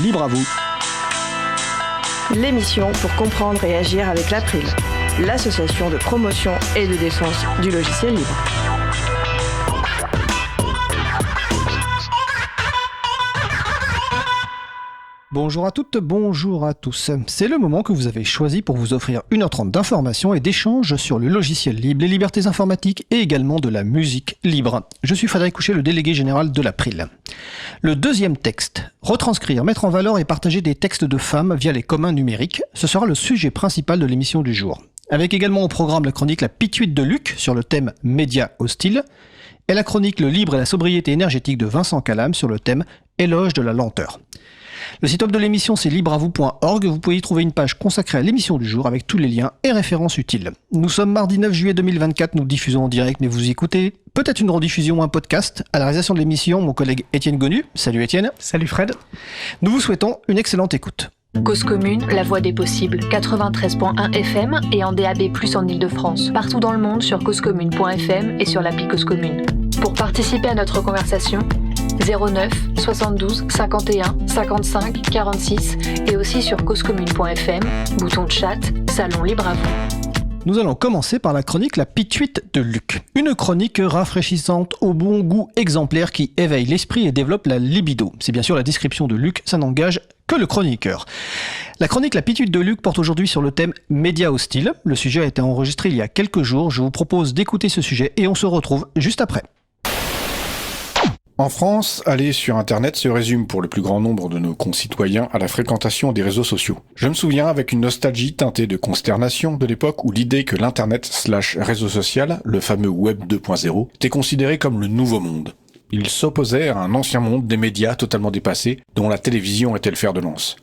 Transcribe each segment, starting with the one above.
Libre à vous. L'émission pour comprendre et agir avec l'April, l'association de promotion et de défense du logiciel libre. Bonjour à toutes, bonjour à tous. C'est le moment que vous avez choisi pour vous offrir 1h30 d'informations et d'échanges sur le logiciel libre, les libertés informatiques et également de la musique libre. Je suis Frédéric Couchet, le délégué général de l'April. Le deuxième texte, retranscrire, mettre en valeur et partager des textes de femmes via les communs numériques, ce sera le sujet principal de l'émission du jour. Avec également au programme la chronique La Pituite de Luc sur le thème Médias hostiles et la chronique Le libre et la sobriété énergétique de Vincent Calam sur le thème Éloge de la lenteur. Le site web de l'émission, c'est libreavou.org. Vous pouvez y trouver une page consacrée à l'émission du jour avec tous les liens et références utiles. Nous sommes mardi 9 juillet 2024, nous diffusons en direct, mais vous écoutez peut-être une rediffusion ou un podcast. À la réalisation de l'émission, mon collègue Étienne Gonu. Salut Étienne. Salut Fred. Nous vous souhaitons une excellente écoute. Cause commune, la voix des possibles, 93.1 FM et en DAB+, en Ile-de-France. Partout dans le monde sur causecommune.fm et sur l'appli Cause Commune. Pour participer à notre conversation, 09 72 51 55 46 et aussi sur causecommune.fm, bouton de chat, salon libre à vous. Nous allons commencer par la chronique La Pituite de Luc. Une chronique rafraîchissante au bon goût exemplaire qui éveille l'esprit et développe la libido. C'est bien sûr la description de Luc, ça n'engage que le chroniqueur. La chronique La Pituite de Luc porte aujourd'hui sur le thème Médias hostiles. Le sujet a été enregistré il y a quelques jours. Je vous propose d'écouter ce sujet et on se retrouve juste après. En France, aller sur Internet se résume pour le plus grand nombre de nos concitoyens à la fréquentation des réseaux sociaux. Je me souviens avec une nostalgie teintée de consternation de l'époque où l'idée que l'Internet/réseau social, le fameux Web 2.0, était considéré comme le nouveau monde. Il s'opposait à un ancien monde des médias totalement dépassés, dont la télévision était le fer de lance.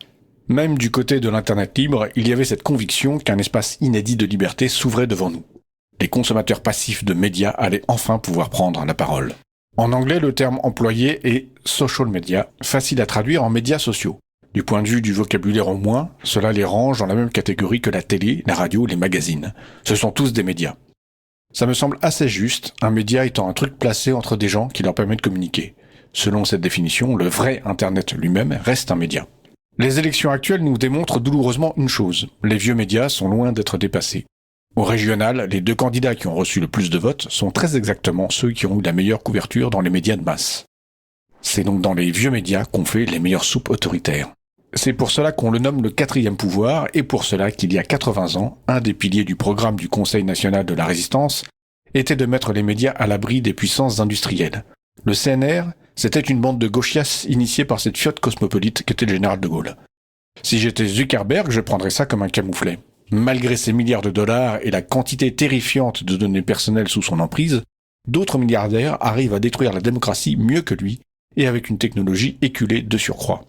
Même du côté de l'Internet libre, il y avait cette conviction qu'un espace inédit de liberté s'ouvrait devant nous. Les consommateurs passifs de médias allaient enfin pouvoir prendre la parole. En anglais, le terme employé est « social media », facile à traduire en médias sociaux. Du point de vue du vocabulaire au moins, cela les range dans la même catégorie que la télé, la radio, les magazines. Ce sont tous des médias. Ça me semble assez juste, un média étant un truc placé entre des gens qui leur permet de communiquer. Selon cette définition, le vrai Internet lui-même reste un média. Les élections actuelles nous démontrent douloureusement une chose, les vieux médias sont loin d'être dépassés. Au régional, les 2 candidats qui ont reçu le plus de votes sont très exactement ceux qui ont eu la meilleure couverture dans les médias de masse. C'est donc dans les vieux médias qu'on fait les meilleures soupes autoritaires. C'est pour cela qu'on le nomme le 4e pouvoir et pour cela qu'il y a 80 ans, un des piliers du programme du Conseil national de la résistance était de mettre les médias à l'abri des puissances industrielles. Le CNR, c'était une bande de gauchias initiée par cette fiotte cosmopolite qu'était le général de Gaulle. Si j'étais Zuckerberg, je prendrais ça comme un camouflet. Malgré ses milliards de dollars et la quantité terrifiante de données personnelles sous son emprise, d'autres milliardaires arrivent à détruire la démocratie mieux que lui et avec une technologie éculée de surcroît.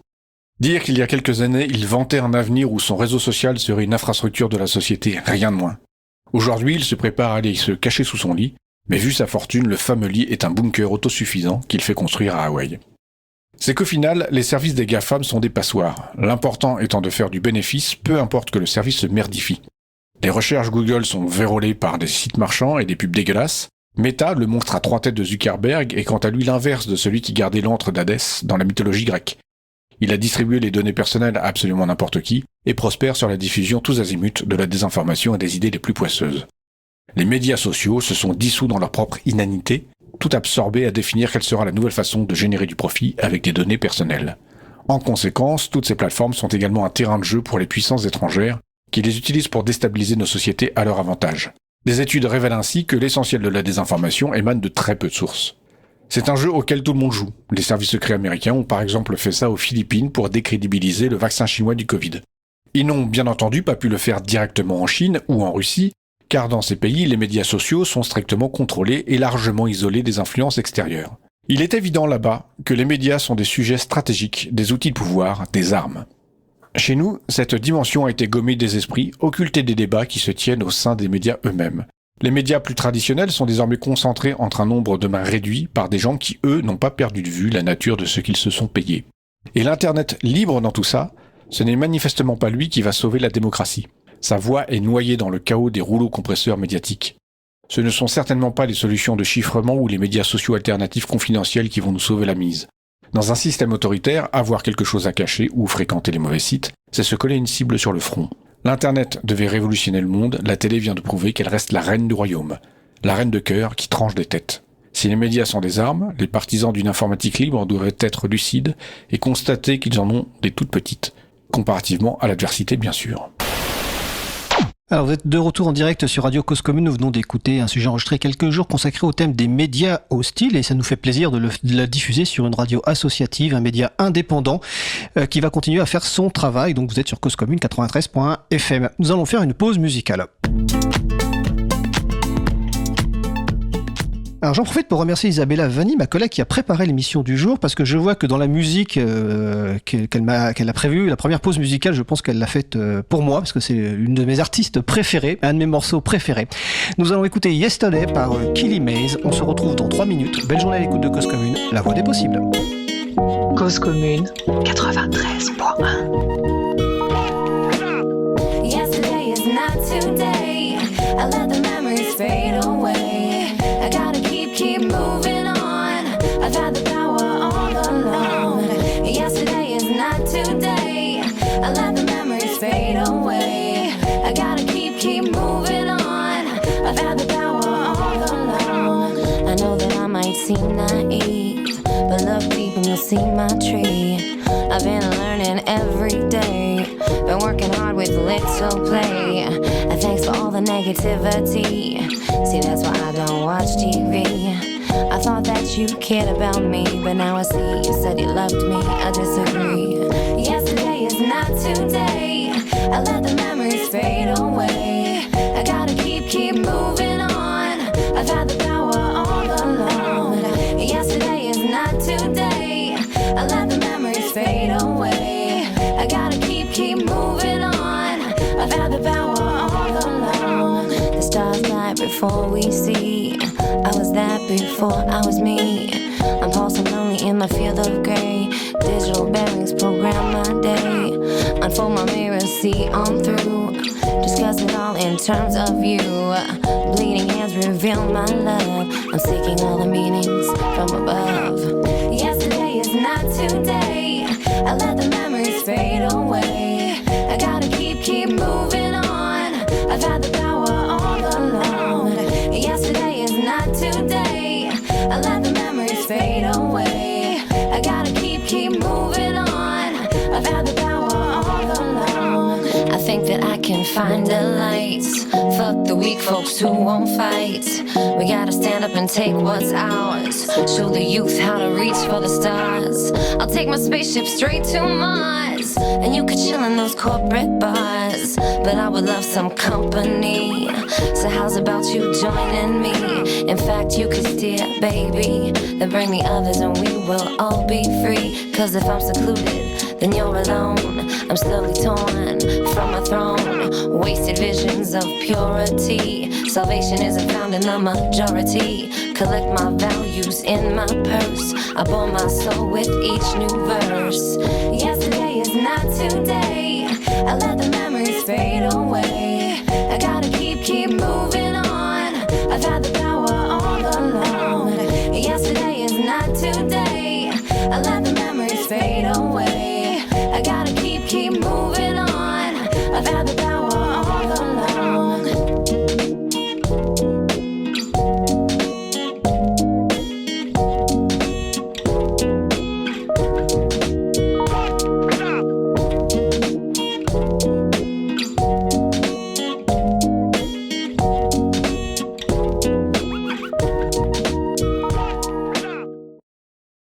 Dire qu'il y a quelques années, il vantait un avenir où son réseau social serait une infrastructure de la société, rien de moins. Aujourd'hui, il se prépare à aller se cacher sous son lit, mais vu sa fortune, le fameux lit est un bunker autosuffisant qu'il fait construire à Hawaï. C'est qu'au final, les services des GAFAM sont des passoires, l'important étant de faire du bénéfice, peu importe que le service se merdifie. Les recherches Google sont vérolées par des sites marchands et des pubs dégueulasses. Meta, le monstre à 3 têtes de Zuckerberg, est quant à lui l'inverse de celui qui gardait l'antre d'Hadès dans la mythologie grecque. Il a distribué les données personnelles à absolument n'importe qui et prospère sur la diffusion tous azimuts de la désinformation et des idées les plus poisseuses. Les médias sociaux se sont dissous dans leur propre inanité, tout absorbé à définir quelle sera la nouvelle façon de générer du profit avec des données personnelles. En conséquence, toutes ces plateformes sont également un terrain de jeu pour les puissances étrangères qui les utilisent pour déstabiliser nos sociétés à leur avantage. Des études révèlent ainsi que l'essentiel de la désinformation émane de très peu de sources. C'est un jeu auquel tout le monde joue. Les services secrets américains ont par exemple fait ça aux Philippines pour décrédibiliser le vaccin chinois du Covid. Ils n'ont bien entendu pas pu le faire directement en Chine ou en Russie, car dans ces pays, les médias sociaux sont strictement contrôlés et largement isolés des influences extérieures. Il est évident là-bas que les médias sont des sujets stratégiques, des outils de pouvoir, des armes. Chez nous, cette dimension a été gommée des esprits, occultée des débats qui se tiennent au sein des médias eux-mêmes. Les médias plus traditionnels sont désormais concentrés entre un nombre de mains réduit par des gens qui, eux, n'ont pas perdu de vue la nature de ce qu'ils se sont payés. Et l'Internet libre dans tout ça, ce n'est manifestement pas lui qui va sauver la démocratie. Sa voix est noyée dans le chaos des rouleaux compresseurs médiatiques. Ce ne sont certainement pas les solutions de chiffrement ou les médias sociaux alternatifs confidentiels qui vont nous sauver la mise. Dans un système autoritaire, avoir quelque chose à cacher ou fréquenter les mauvais sites, c'est se coller une cible sur le front. L'Internet devait révolutionner le monde, la télé vient de prouver qu'elle reste la reine du royaume. La reine de cœur qui tranche des têtes. Si les médias sont des armes, les partisans d'une informatique libre doivent être lucides et constater qu'ils en ont des toutes petites, comparativement à l'adversité bien sûr. Alors vous êtes de retour en direct sur Radio Cause Commune, nous venons d'écouter un sujet enregistré quelques jours consacré au thème des médias hostiles et ça nous fait plaisir de la diffuser sur une radio associative, un média indépendant qui va continuer à faire son travail. Donc vous êtes sur Cause Commune 93.1 FM. Nous allons faire une pause musicale. Alors j'en profite pour remercier Isabella Vanni, ma collègue qui a préparé l'émission du jour, parce que je vois que dans la musique qu'elle a prévue, la première pause musicale, je pense qu'elle l'a faite pour moi, parce que c'est une de mes artistes préférés, un de mes morceaux préférés. Nous allons écouter Yesterday par Killy Maze. On se retrouve dans 3 minutes. Belle journée à l'écoute de Cause Commune, la voix des possibles. Cause Commune 93.1. Yesterday is not today. I let the memories fade away. I gotta keep moving on. I've had the power all along. Yesterday is not today. I let the memories fade away. I gotta keep moving on. I've had the power all along. I know that I might seem naive, but look deep and you'll see my tree. I've been learning every day, been working hard with little play. And thanks for all the negativity. See, that's why I don't watch TV. I thought that you cared about me, but now I see you said you loved me. I disagree. Yesterday is not today. I let the memories fade away. I gotta keep moving on. I've had the power all along. Yesterday is not today. I let the memories fade away. I gotta keep moving on. I've had the power all along. The stars light before we see. I was that before I was me. I'm pulsing lonely in my field of gray. Digital bearings program my day. Unfold my mirror, see on through. Discuss it all in terms of you. Bleeding hands reveal my love. I'm seeking all the meanings from above. Yesterday is not today. I let the memories fade away. I gotta keep moving on. I've had the power all along. Yesterday is not today. I let the memories fade away. I gotta keep moving on. I've had the power all along. I think that I can find a light. Fuck the weak folks who won't fight. We gotta stand up and take what's ours. Show the youth how to reach for the stars. I'll take my spaceship straight to Mars. And you could chill in those corporate bars, but I would love some company. So how's about you joining me? In fact, you could steer, baby. Then bring the others and we will all be free. Cause if I'm secluded, then you're alone. I'm slowly torn from my throne. Wasted visions of purity. Salvation isn't found in the majority. Collect my values in my purse. I bore my soul with each new verse. Yesterday is not today. I let the memories fade away. I gotta keep moving on. I've had the power all along. Yesterday is not today. I let the memories fade away. I gotta keep moving on. I've had the power all along.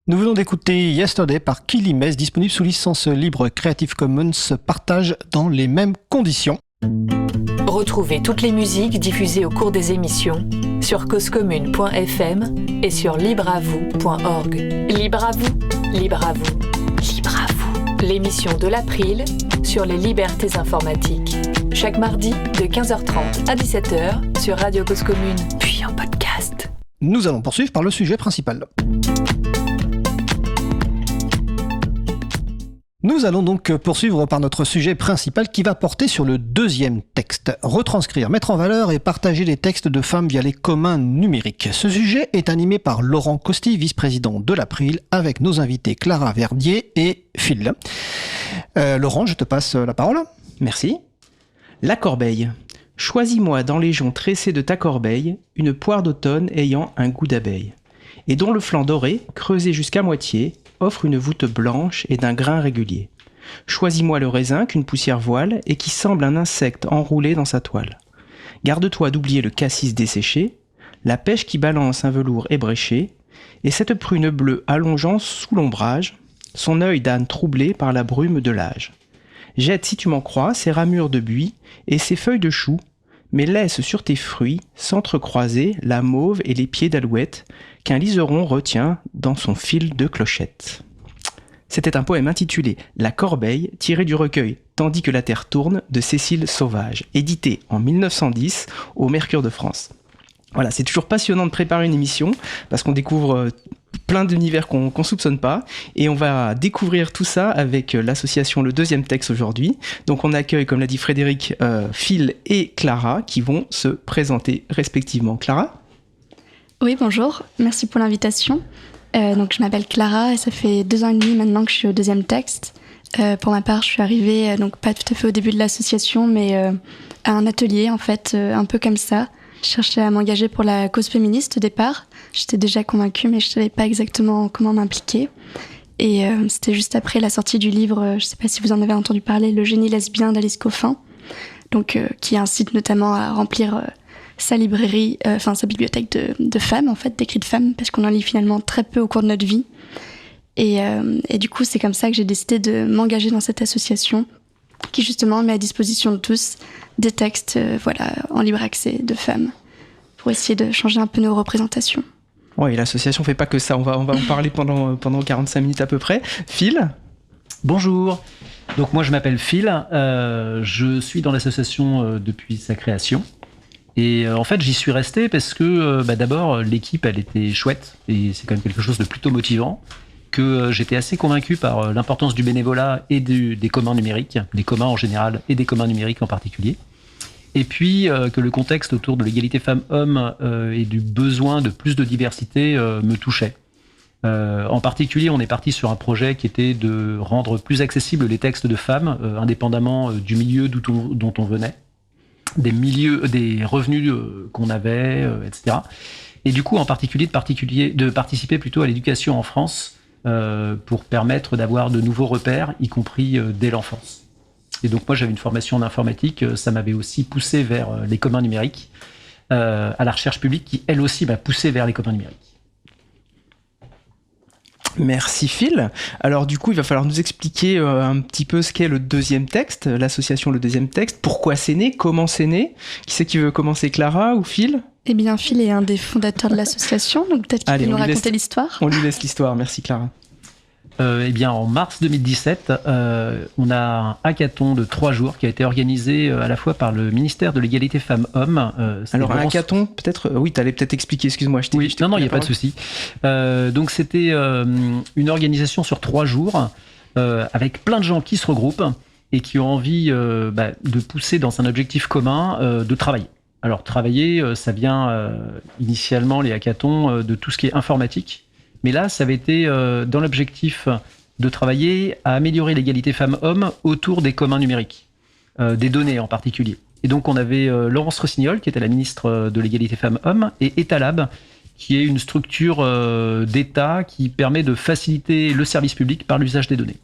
Nous venons d'écouter Yesterday par Killy Maze, disponible sous licence libre Creative Commons, partage dans les mêmes conditions. Retrouvez toutes les musiques diffusées au cours des émissions sur causecommune.fm et sur libreavou.org. Libre à vous, libre à vous, libre à vous. L'émission de l'April sur les libertés informatiques. Chaque mardi de 15h30 à 17h sur Radio Cause Commune, puis en podcast. Nous allons poursuivre par le sujet principal. Nous allons donc poursuivre par notre sujet principal qui va porter sur le deuxième texte. Retranscrire, mettre en valeur et partager les textes de femmes via les communs numériques. Ce sujet est animé par Laurent Costi, vice-président de l'April, avec nos invités Clara Verdier et Phil. Laurent, je te passe la parole. Merci. La corbeille. Choisis-moi dans les joncs tressés de ta corbeille une poire d'automne ayant un goût d'abeille, et dont le flanc doré, creusé jusqu'à moitié, offre une voûte blanche et d'un grain régulier. Choisis-moi le raisin qu'une poussière voile et qui semble un insecte enroulé dans sa toile. Garde-toi d'oublier le cassis desséché, la pêche qui balance un velours ébréché, et cette prune bleue allongeant sous l'ombrage, son œil d'âne troublé par la brume de l'âge. Jette, si tu m'en crois, ces ramures de buis et ces feuilles de chou, mais laisse sur tes fruits s'entrecroiser la mauve et les pieds d'alouette qu'un liseron retient dans son fil de clochette. C'était un poème intitulé « La corbeille » tiré du recueil « Tandis que la terre tourne » de Cécile Sauvage, édité en 1910 au Mercure de France. Voilà, c'est toujours passionnant de préparer une émission parce qu'on découvre plein d'univers qu'on soupçonne pas, et on va découvrir tout ça avec l'association Le Deuxième Texte aujourd'hui. Donc on accueille, comme l'a dit Frédéric, Phil et Clara qui vont se présenter respectivement. Clara ? Oui, bonjour, merci pour l'invitation. Donc je m'appelle Clara et ça fait 2 ans et demi maintenant que je suis au Deuxième Texte. Pour ma part, je suis arrivée, donc pas tout à fait au début de l'association, mais à un atelier en fait, un peu comme ça. Je cherchais à m'engager pour la cause féministe au départ. J'étais déjà convaincue, mais je ne savais pas exactement comment m'impliquer. Et c'était juste après la sortie du livre, je ne sais pas si vous en avez entendu parler, Le génie lesbien d'Alice Coffin, donc, qui incite notamment à remplir sa librairie, sa bibliothèque de femmes, en fait, d'écrits de femmes, parce qu'on en lit finalement très peu au cours de notre vie. Et du coup, c'est comme ça que j'ai décidé de m'engager dans cette association qui justement met à disposition de tous des textes en libre accès de femmes pour essayer de changer un peu nos représentations. Oui, l'association fait pas que ça, on va en parler pendant 45 minutes à peu près. Phil ? Bonjour, donc moi je m'appelle Phil, je suis dans l'association depuis sa création. Et en fait j'y suis resté parce que d'abord l'équipe elle était chouette et c'est quand même quelque chose de plutôt motivant, que j'étais assez convaincu par l'importance du bénévolat et des communs numériques, des communs en général et des communs numériques en particulier. Et puis que le contexte autour de l'égalité femmes-hommes et du besoin de plus de diversité me touchait. En particulier, on est parti sur un projet qui était de rendre plus accessibles les textes de femmes, indépendamment du milieu dont on venait, des revenus qu'on avait, etc. Et du coup, en particulier, de participer plutôt à l'éducation en France pour permettre d'avoir de nouveaux repères, y compris dès l'enfance. Et donc moi j'avais une formation en informatique, ça m'avait aussi poussé vers les communs numériques, à la recherche publique qui elle aussi m'a poussé vers les communs numériques. Merci Phil. Alors du coup il va falloir nous expliquer un petit peu ce qu'est le Deuxième Texte, l'association Le Deuxième Texte, pourquoi c'est né, comment c'est né. Qui c'est qui veut commencer, Clara ou Phil ? Eh bien Phil est un des fondateurs de l'association, donc peut-être qu'il peut nous raconter l'histoire. On lui laisse l'histoire, merci Clara. Eh bien, en mars 2017, on a un hackathon de 3 jours qui a été organisé à la fois par le ministère de l'égalité femmes-hommes. Alors, un hackathon, peut-être, oui, tu allais peut-être expliquer, excuse-moi. Non, il n'y a pas de souci. Donc, c'était une organisation sur 3 jours avec plein de gens qui se regroupent et qui ont envie de pousser dans un objectif commun, de travailler. Alors, travailler, ça vient initialement, les hackathons, de tout ce qui est informatique. Mais là, ça avait été dans l'objectif de travailler à améliorer l'égalité femmes-hommes autour des communs numériques, des données en particulier. Et donc, on avait Laurence Rossignol, qui était la ministre de l'égalité femmes-hommes, et Etalab, qui est une structure d'État qui permet de faciliter le service public par l'usage des données.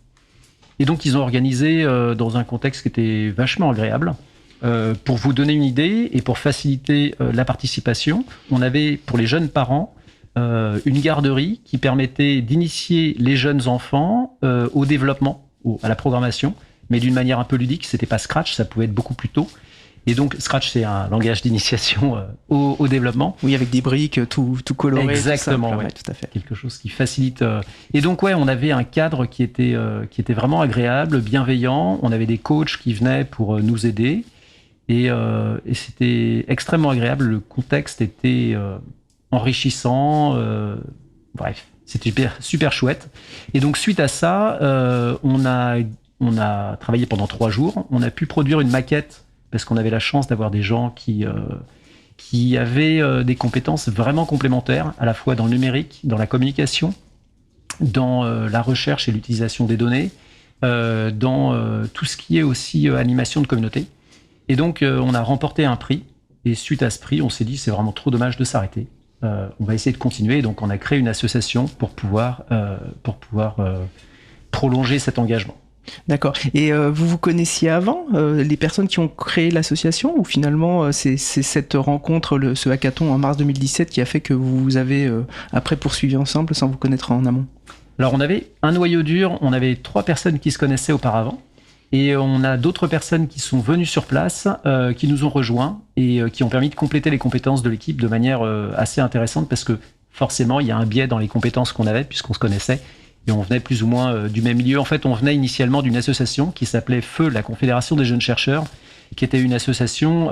Et donc, ils ont organisé dans un contexte qui était vachement agréable. Pour vous donner une idée et pour faciliter la participation, on avait, pour les jeunes parents, une garderie qui permettait d'initier les jeunes enfants au développement, à la programmation, mais d'une manière un peu ludique. C'était pas Scratch, ça pouvait être beaucoup plus tôt. Et donc Scratch, c'est un langage d'initiation au développement. Oui, avec des briques tout colorées. Exactement, tout ça, ouais. tout à fait. Quelque chose qui facilite. Et donc on avait un cadre qui était vraiment agréable, bienveillant. On avait des coachs qui venaient pour nous aider. Et c'était extrêmement agréable. Le contexte était enrichissant. Bref, C'était super chouette. Et donc, suite à ça, on a travaillé pendant 3 jours. On a pu produire une maquette parce qu'on avait la chance d'avoir des gens qui avaient des compétences vraiment complémentaires, à la fois dans le numérique, dans la communication, dans la recherche et l'utilisation des données, dans tout ce qui est aussi animation de communauté. Et donc, on a remporté un prix. Et suite à ce prix, on s'est dit, c'est vraiment trop dommage de s'arrêter. On va essayer de continuer. Donc, on a créé une association pour pouvoir prolonger cet engagement. D'accord. Et vous vous connaissiez avant, les personnes qui ont créé l'association, ou finalement c'est cette rencontre, ce hackathon en mars 2017 qui a fait que vous avez après poursuivi ensemble sans vous connaître en amont? Alors on avait un noyau dur, on avait 3 personnes qui se connaissaient auparavant, et on a d'autres personnes qui sont venues sur place, qui nous ont rejoints et qui ont permis de compléter les compétences de l'équipe de manière assez intéressante, parce que forcément il y a un biais dans les compétences qu'on avait puisqu'on se connaissait. Et on venait plus ou moins du même milieu. En fait, on venait initialement d'une association qui s'appelait FEU, la Confédération des jeunes chercheurs, qui était une association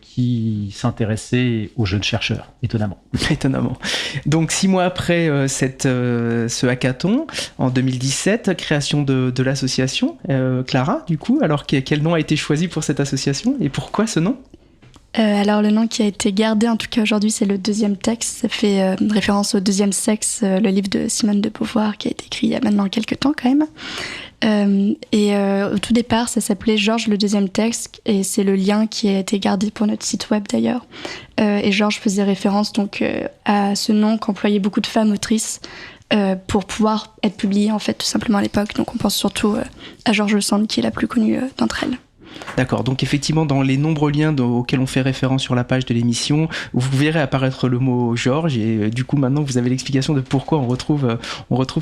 qui s'intéressait aux jeunes chercheurs, étonnamment. Étonnamment. Donc 6 mois après ce hackathon, en 2017, création de l'association. Clara, du coup, alors quel nom a été choisi pour cette association et pourquoi ce nom ? Alors le nom qui a été gardé en tout cas aujourd'hui, c'est le deuxième texte. Ça fait référence au deuxième sexe, le livre de Simone de Beauvoir qui a été écrit il y a maintenant quelques temps quand même. Au tout départ, ça s'appelait Georges le deuxième texte et c'est le lien qui a été gardé pour notre site web d'ailleurs. Et Georges faisait référence donc à ce nom qu'employaient beaucoup de femmes autrices pour pouvoir être publiées en fait tout simplement à l'époque. Donc on pense surtout à Georges Sand qui est la plus connue d'entre elles. D'accord, donc effectivement dans les nombreux liens auxquels on fait référence sur la page de l'émission, vous verrez apparaître le mot Georges et du coup maintenant vous avez l'explication de pourquoi on retrouve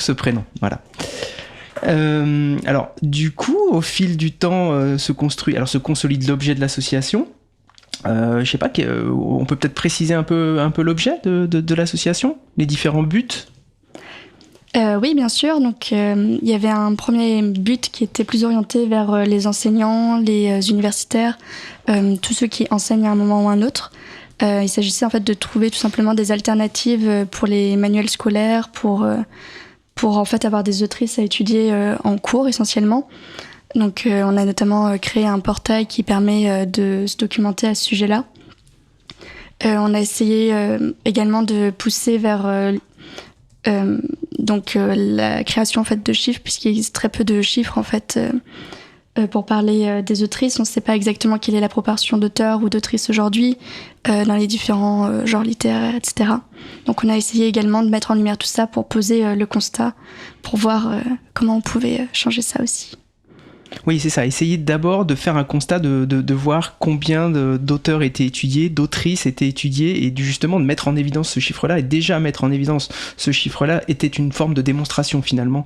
ce prénom. Voilà. Alors du coup au fil du temps se consolide l'objet de l'association. Je sais pas, on peut peut-être préciser un peu l'objet de l'association, les différents buts. Oui, bien sûr. Donc, il y avait un premier but qui était plus orienté vers les enseignants, les universitaires, tous ceux qui enseignent à un moment ou à un autre. Il s'agissait en fait de trouver tout simplement des alternatives pour les manuels scolaires, pour en fait avoir des autrices à étudier en cours essentiellement. Donc, on a notamment créé un portail qui permet de se documenter à ce sujet-là. On a essayé également de pousser vers la création en fait de chiffres, puisqu'il existe très peu de chiffres en fait pour parler des autrices. On ne sait pas exactement quelle est la proportion d'auteurs ou d'autrices aujourd'hui dans les différents genres littéraires, etc. Donc on a essayé également de mettre en lumière tout ça pour poser le constat, pour voir comment on pouvait changer ça aussi. Oui, c'est ça. Essayer d'abord de faire un constat, de voir combien d'auteurs étaient étudiés, d'autrices étaient étudiées, et justement de mettre en évidence ce chiffre-là. Et déjà mettre en évidence ce chiffre-là était une forme de démonstration finalement.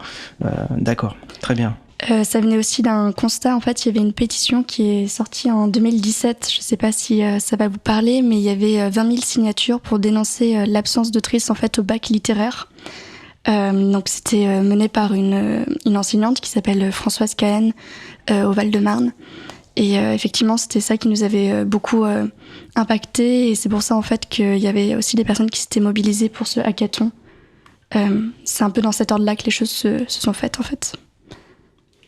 D'accord, très bien. Ça venait aussi d'un constat. En fait, il y avait une pétition qui est sortie en 2017. Je ne sais pas si ça va vous parler, mais il y avait 20 000 signatures pour dénoncer l'absence d'autrices en fait au bac littéraire. Donc c'était mené par une enseignante qui s'appelle Françoise Cahen au Val-de-Marne. Et effectivement, c'était ça qui nous avait beaucoup impacté. Et c'est pour ça en fait qu'il y avait aussi des personnes qui s'étaient mobilisées pour ce hackathon. C'est un peu dans cet ordre-là que les choses se sont faites en fait.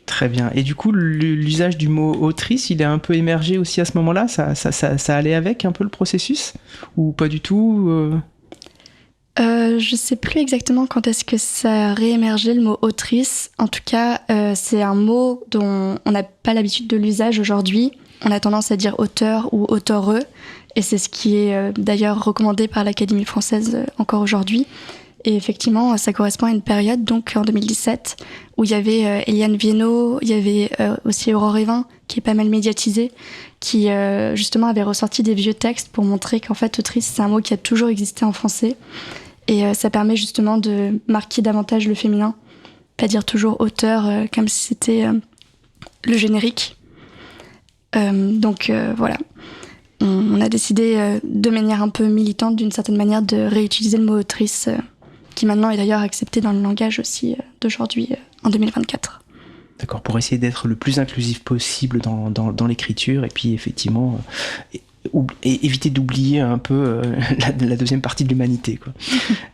Très bien. Et du coup, l'usage du mot autrice, il a un peu émergé aussi à ce moment-là. Ça allait avec un peu le processus ou pas du tout Je sais plus exactement quand est-ce que ça a réémergé le mot autrice. En tout cas, c'est un mot dont on n'a pas l'habitude de l'usage aujourd'hui. On a tendance à dire auteur ou auteureux, et c'est ce qui est d'ailleurs recommandé par l'Académie française encore aujourd'hui. Et effectivement, ça correspond à une période, donc en 2017, où il y avait Eliane Viennot, il y avait aussi Aurore Evin, qui est pas mal médiatisée, qui justement avait ressorti des vieux textes pour montrer qu'en fait, autrice, c'est un mot qui a toujours existé en français. Et ça permet justement de marquer davantage le féminin, pas dire toujours auteur comme si c'était le générique. Donc voilà, on a décidé de manière un peu militante, d'une certaine manière, de réutiliser le mot autrice, qui maintenant est d'ailleurs accepté dans le langage aussi d'aujourd'hui, en 2024. D'accord, pour essayer d'être le plus inclusif possible dans l'écriture, et puis effectivement et éviter d'oublier un peu la deuxième partie de l'humanité, quoi.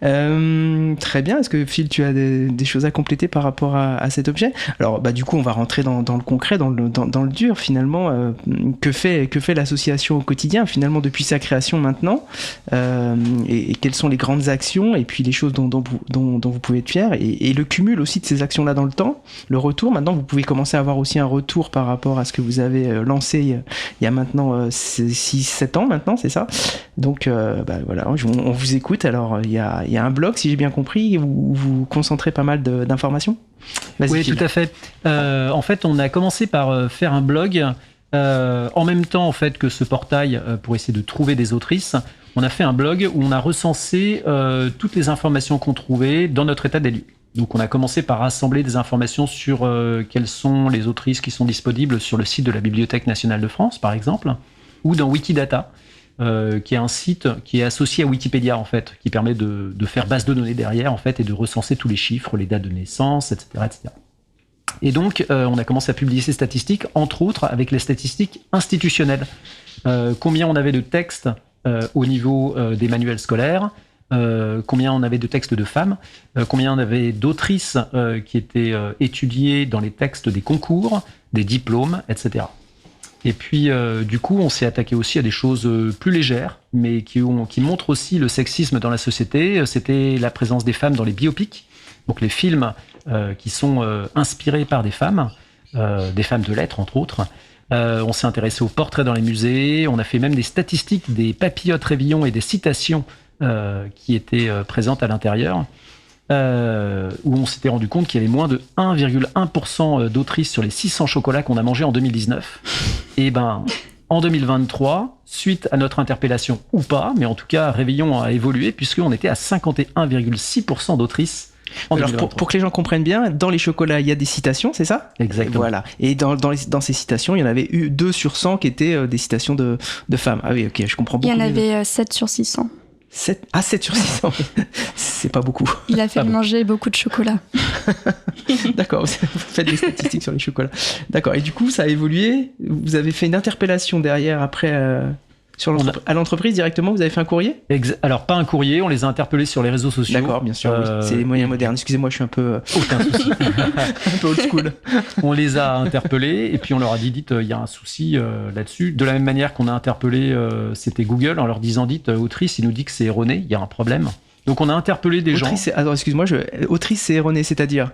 Très bien. Est-ce que Phil, tu as des choses à compléter par rapport à cet objet? Alors, du coup, on va rentrer dans le concret, dans le dur, finalement. Que fait l'association au quotidien, finalement, depuis sa création maintenant, et quelles sont les grandes actions, et puis les choses dont vous pouvez être fiers, et le cumul aussi de ces actions-là dans le temps, le retour. Maintenant, vous pouvez commencer à avoir aussi un retour par rapport à ce que vous avez lancé il y a maintenant 6-7 ans maintenant, c'est ça? Donc voilà, on vous écoute. Alors il y a un blog, si j'ai bien compris, où vous concentrez pas mal d'informations. Vas-y, oui, Phil. tout à fait. En fait, on a commencé par faire un blog en même temps en fait que ce portail pour essayer de trouver des autrices. On a fait un blog où on a recensé toutes les informations qu'on trouvait dans notre état des lieux. Donc on a commencé par rassembler des informations sur quelles sont les autrices qui sont disponibles sur le site de la Bibliothèque nationale de France, par exemple, ou dans Wikidata, qui est un site qui est associé à Wikipédia, en fait, qui permet de faire base de données derrière, en fait, et de recenser tous les chiffres, les dates de naissance, etc. etc. Et donc, on a commencé à publier ces statistiques, entre autres avec les statistiques institutionnelles. Combien on avait de textes au niveau des manuels scolaires, combien on avait de textes de femmes, combien on avait d'autrices qui étaient étudiées dans les textes des concours, des diplômes, etc. Et puis, du coup, on s'est attaqué aussi à des choses plus légères, mais qui montrent aussi le sexisme dans la société. C'était la présence des femmes dans les biopics, donc les films qui sont inspirés par des femmes de lettres, entre autres. On s'est intéressé aux portraits dans les musées. On a fait même des statistiques des papillotes Révillon et des citations qui étaient présentes à l'intérieur, où on s'était rendu compte qu'il y avait moins de 1,1% d'autrices sur les 600 chocolats qu'on a mangés en 2019. Et en 2023, suite à notre interpellation ou pas, mais en tout cas, Réveillon a évolué puisqu'on était à 51,6% d'autrices. Alors pour que les gens comprennent bien, dans les chocolats, il y a des citations, c'est ça? Exactement. Voilà. Et dans ces citations, il y en avait eu 2 sur 100 qui étaient des citations de femmes. Ah oui, ok, je comprends beaucoup. Il y en mieux. avait 7 sur 600. 7 sur 600, c'est pas beaucoup. Il a fait manger beaucoup de chocolat. D'accord, vous faites des statistiques sur les chocolats. D'accord, et du coup, ça a évolué. Vous avez fait une interpellation derrière, après, à l'entreprise directement, vous avez fait un courrier? Alors, pas un courrier, on les a interpellés sur les réseaux sociaux. D'accord, bien sûr, oui. C'est les moyens modernes. Excusez-moi, je suis un peu... Aucun souci. un peu old school. On les a interpellés et puis on leur a dit, dites, il y a un souci là-dessus. De la même manière qu'on a interpellé, c'était Google, en leur disant, dites, autrice, il nous dit que c'est erroné, il y a un problème. Donc on a interpellé des gens. Alors excuse-moi, autrice c'est erroné, c'est-à-dire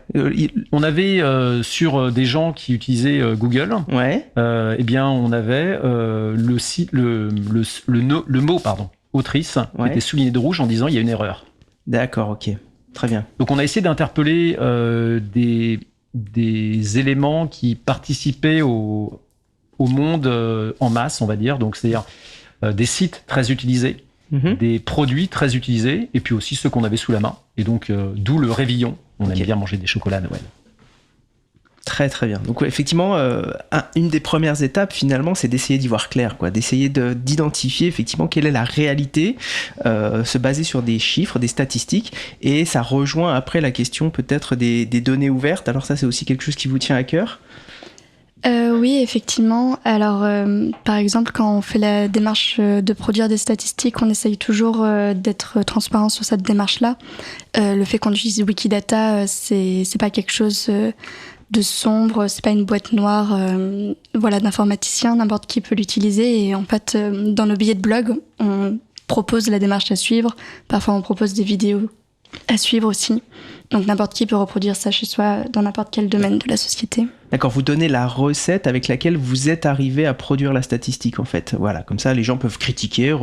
on avait sur des gens qui utilisaient Google. Ouais. Eh bien on avait le mot autrice était souligné de rouge en disant il y a une erreur. D'accord, ok, très bien. Donc on a essayé d'interpeller des éléments qui participaient au monde en masse, on va dire. Donc c'est-à-dire des sites très utilisés. Des produits très utilisés, et puis aussi ceux qu'on avait sous la main. Et donc, d'où le Révillon. On aime bien manger des chocolats à Noël. Très très bien. Donc effectivement, une des premières étapes finalement, c'est d'essayer d'y voir clair, quoi, d'essayer d'identifier effectivement quelle est la réalité, se baser sur des chiffres, des statistiques, et ça rejoint après la question peut-être des données ouvertes. Alors ça, c'est aussi quelque chose qui vous tient à cœur? Oui, effectivement. Alors, par exemple, quand on fait la démarche de produire des statistiques, on essaye toujours d'être transparent sur cette démarche-là. Le fait qu'on utilise Wikidata, c'est pas quelque chose de sombre, c'est pas une boîte noire, d'informaticien, n'importe qui peut l'utiliser. Et en fait, dans nos billets de blog, on propose la démarche à suivre. Parfois, on propose des vidéos à suivre aussi. Donc n'importe qui peut reproduire ça chez soi dans n'importe quel domaine de la société. D'accord, vous donnez la recette avec laquelle vous êtes arrivé à produire la statistique en fait. Voilà, comme ça les gens peuvent critiquer,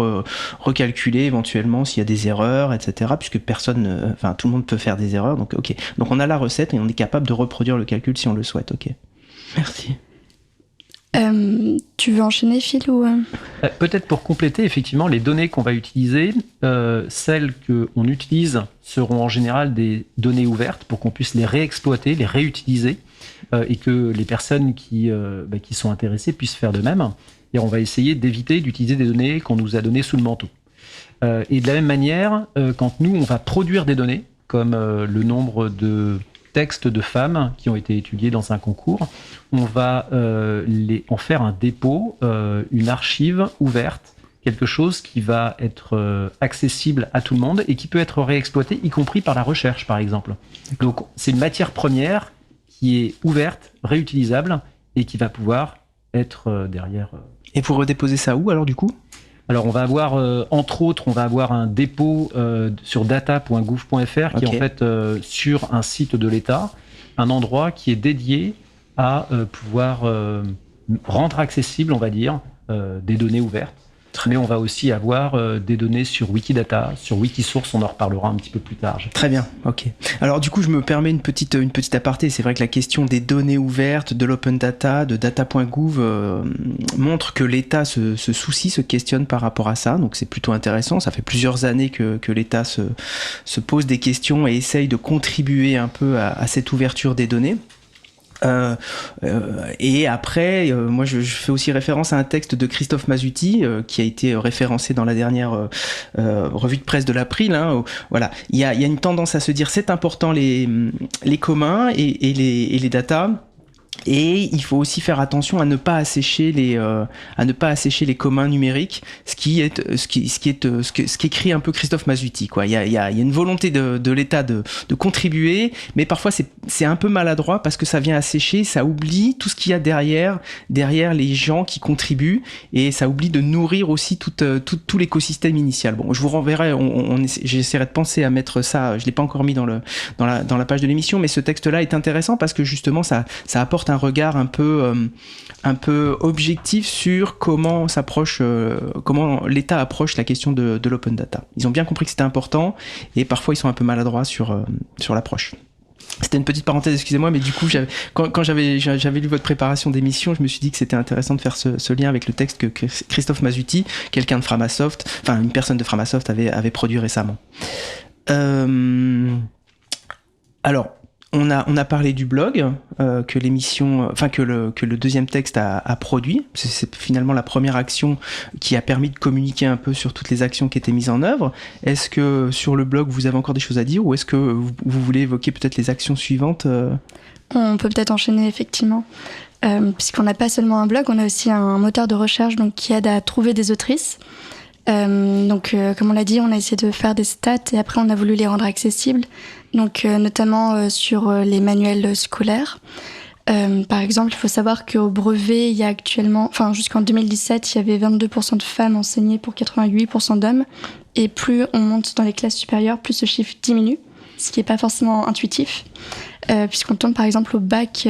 recalculer éventuellement s'il y a des erreurs, etc. Puisque tout le monde peut faire des erreurs. Donc ok, donc on a la recette et on est capable de reproduire le calcul si on le souhaite. Ok, merci. Tu veux enchaîner, Phil, ou peut-être pour compléter, effectivement, les données qu'on va utiliser, celles qu'on utilise seront en général des données ouvertes pour qu'on puisse les réexploiter, les réutiliser, et que les personnes qui sont intéressées puissent faire de même. Et on va essayer d'éviter d'utiliser des données qu'on nous a données sous le manteau. Et de la même manière, quand nous, on va produire des données, comme le nombre de textes de femmes qui ont été étudiés dans un concours, on va en faire un dépôt, une archive ouverte quelque chose qui va être accessible à tout le monde et qui peut être réexploité, y compris par la recherche, par exemple. Donc, c'est une matière première qui est ouverte, réutilisable et qui va pouvoir être derrière. Et vous redéposez ça où alors du coup ? Alors, on va avoir, entre autres, on va avoir un dépôt sur data.gouv.fr qui est en fait sur un site de l'État, un endroit qui est dédié à pouvoir rendre accessible, on va dire, des données ouvertes. Mais on va aussi avoir des données sur Wikidata, sur Wikisource, on en reparlera un petit peu plus tard. Très bien, ok. Alors du coup, je me permets une petite aparté. C'est vrai que la question des données ouvertes, de l'open data, de data.gouv montre que l'État se soucie, se questionne par rapport à ça. Donc c'est plutôt intéressant. Ça fait plusieurs années que l'État se pose des questions et essaye de contribuer un peu à cette ouverture des données. Et après, moi je fais aussi référence à un texte de Christophe Masuti qui a été référencé dans la dernière revue de presse de l'April. Voilà, il y a une tendance à se dire c'est important les communs et les datas. Et il faut aussi faire attention à ne pas assécher les communs numériques, ce qui écrit un peu Christophe Masuti, quoi. Il y a une volonté de l'État de contribuer, mais parfois c'est un peu maladroit parce que ça vient assécher, ça oublie tout ce qu'il y a derrière les gens qui contribuent, et ça oublie de nourrir aussi tout l'écosystème initial. Bon, je vous renverrai, j'essaierai de penser à mettre ça, je l'ai pas encore mis dans la page de l'émission, mais ce texte-là est intéressant parce que justement ça apporte un regard un peu objectif sur comment l'État approche la question de l'open data. Ils ont bien compris que c'était important et parfois ils sont un peu maladroits sur l'approche. C'était une petite parenthèse, excusez-moi, mais du coup, quand j'avais lu votre préparation d'émission, je me suis dit que c'était intéressant de faire ce lien avec le texte que Christophe Masuti, quelqu'un de Framasoft, enfin une personne de Framasoft avait produit récemment. Alors, on a parlé du blog que l'émission, enfin que le deuxième texte a produit. C'est finalement la première action qui a permis de communiquer un peu sur toutes les actions qui étaient mises en œuvre. Est-ce que sur le blog vous avez encore des choses à dire, ou est-ce que vous voulez évoquer peut-être les actions suivantes On peut peut-être enchaîner effectivement, puisqu'on n'a pas seulement un blog, on a aussi un moteur de recherche donc qui aide à trouver des autrices. Comme on l'a dit, on a essayé de faire des stats et après on a voulu les rendre accessibles, donc notamment sur les manuels scolaires. Par exemple, il faut savoir qu'au brevet, il y a actuellement, jusqu'en 2017, il y avait 22% de femmes enseignées pour 88% d'hommes, et plus on monte dans les classes supérieures, plus ce chiffre diminue, ce qui n'est pas forcément intuitif, puisqu'on tombe par exemple au bac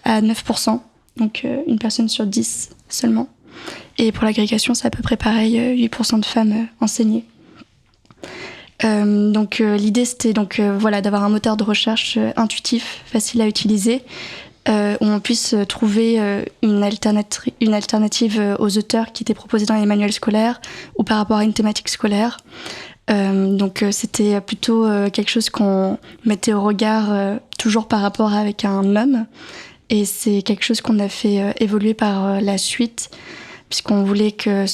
à 9%, donc une personne sur 10 seulement. Et pour l'agrégation, c'est à peu près pareil, 8% de femmes enseignées. L'idée, c'était d'avoir un moteur de recherche intuitif, facile à utiliser, où on puisse trouver une alternative aux auteurs qui étaient proposés dans les manuels scolaires ou par rapport à une thématique scolaire. C'était plutôt quelque chose qu'on mettait au regard toujours par rapport avec un homme. Et c'est quelque chose qu'on a fait évoluer par la suite, puisqu'on voulait que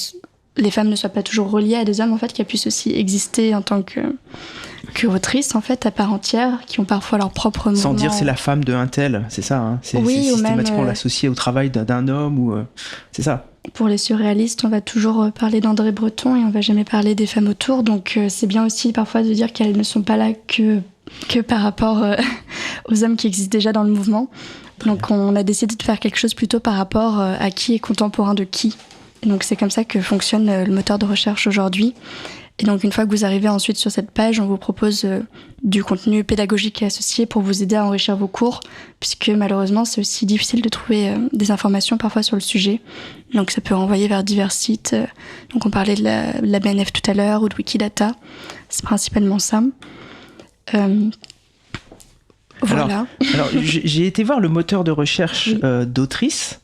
les femmes ne soient pas toujours reliées à des hommes, en fait, qu'elles puissent aussi exister en tant qu'autrices, en fait, à part entière, qui ont parfois leur propre mouvement. Sans dire c'est la femme de un tel, c'est ça, hein. C'est systématiquement l'associer au travail d'un homme, ou c'est ça. Pour les surréalistes, on va toujours parler d'André Breton et on va jamais parler des femmes autour, donc c'est bien aussi parfois de dire qu'elles ne sont pas là que par rapport aux hommes qui existent déjà dans le mouvement. Donc on a décidé de faire quelque chose plutôt par rapport à qui est contemporain de qui. Et donc c'est comme ça que fonctionne le moteur de recherche aujourd'hui. Et donc une fois que vous arrivez ensuite sur cette page, on vous propose du contenu pédagogique et associé pour vous aider à enrichir vos cours, puisque malheureusement c'est aussi difficile de trouver des informations parfois sur le sujet. Donc ça peut renvoyer vers divers sites. Donc on parlait de la BNF tout à l'heure ou de Wikidata. C'est principalement ça. Voilà. Alors j'ai été voir le moteur de recherche d'autrice,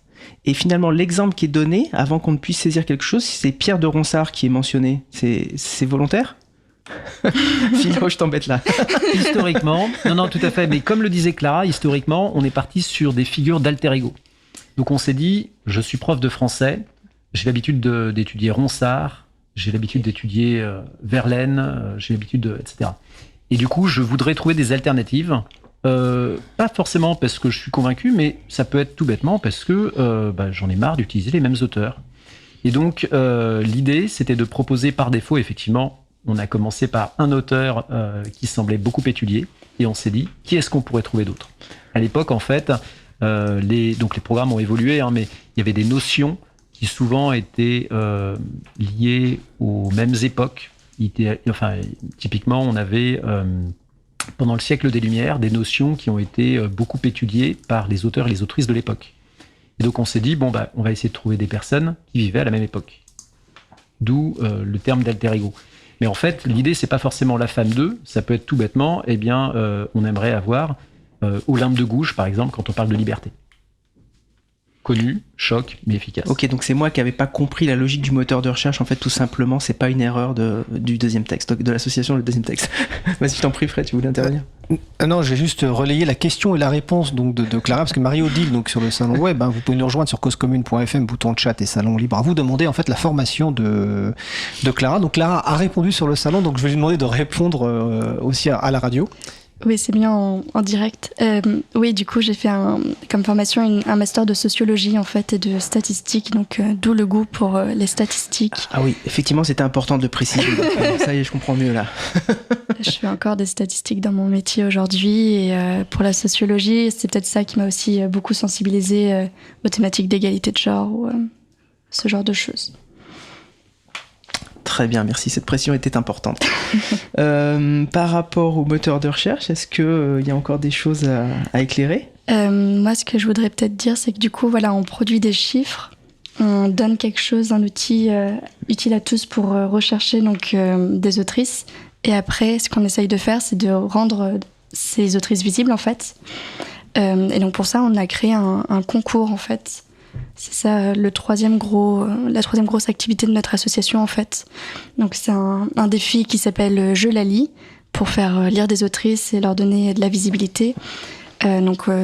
et finalement l'exemple qui est donné avant qu'on ne puisse saisir quelque chose, c'est Pierre de Ronsard qui est mentionné. C'est volontaire ? Philo, je t'embête là. Historiquement, non, tout à fait. Mais comme le disait Clara, historiquement, on est parti sur des figures d'alter ego. Donc on s'est dit, je suis prof de français, j'ai l'habitude d'étudier Ronsard, j'ai l'habitude d'étudier Verlaine, j'ai l'habitude etc. Et du coup, je voudrais trouver des alternatives. Pas forcément parce que je suis convaincu, mais ça peut être tout bêtement parce que j'en ai marre d'utiliser les mêmes auteurs. Et donc, l'idée, c'était de proposer par défaut, effectivement, on a commencé par un auteur qui semblait beaucoup étudié, et on s'est dit, qui est-ce qu'on pourrait trouver d'autre ? À l'époque, en fait, les programmes ont évolué, mais il y avait des notions qui souvent étaient liées aux mêmes époques. Typiquement, on avait, pendant le siècle des Lumières, des notions qui ont été beaucoup étudiées par les auteurs et les autrices de l'époque. Et donc, on s'est dit, on va essayer de trouver des personnes qui vivaient à la même époque. D'où le terme d'alter ego. Mais en fait, l'idée, c'est pas forcément la femme d'eux, ça peut être tout bêtement, on aimerait avoir Olympe de Gouges, par exemple, quand on parle de liberté. Connu, choc, mais efficace. Ok, donc c'est moi qui n'avais pas compris la logique du moteur de recherche. En fait, tout simplement, c'est pas une erreur du deuxième texte, de l'association du deuxième texte. Vas-y, je t'en prie, Fred, tu voulais intervenir ? Non, j'ai juste relayé la question et la réponse donc de Clara, parce que Marie-Odile, donc sur le salon web, vous pouvez nous rejoindre sur causecommune.fm, bouton chat et salon libre. Vous demandez en fait la formation de Clara. Donc Clara a répondu sur le salon, donc je vais lui demander de répondre aussi à la radio. Oui, c'est bien en direct. Oui, du coup, j'ai fait comme formation un master de sociologie en fait et de statistiques, donc d'où le goût pour les statistiques. Ah oui, effectivement, c'était important de préciser. Ça y est, je comprends mieux là. Je fais encore des statistiques dans mon métier aujourd'hui et pour la sociologie, c'est peut-être ça qui m'a aussi beaucoup sensibilisée aux thématiques d'égalité de genre ou ce genre de choses. Très bien, merci. Cette précision était importante. Par rapport au moteur de recherche, est-ce qu'il y a encore des choses à éclairer ? Moi, ce que je voudrais peut-être dire, c'est que du coup, voilà, on produit des chiffres, on donne quelque chose, un outil utile à tous pour rechercher donc, des autrices. Et après, ce qu'on essaye de faire, c'est de rendre ces autrices visibles, en fait. Et donc pour ça, on a créé un concours, en fait. C'est ça la troisième grosse activité de notre association en fait. Donc c'est un défi qui s'appelle Je la lis pour faire lire des autrices et leur donner de la visibilité.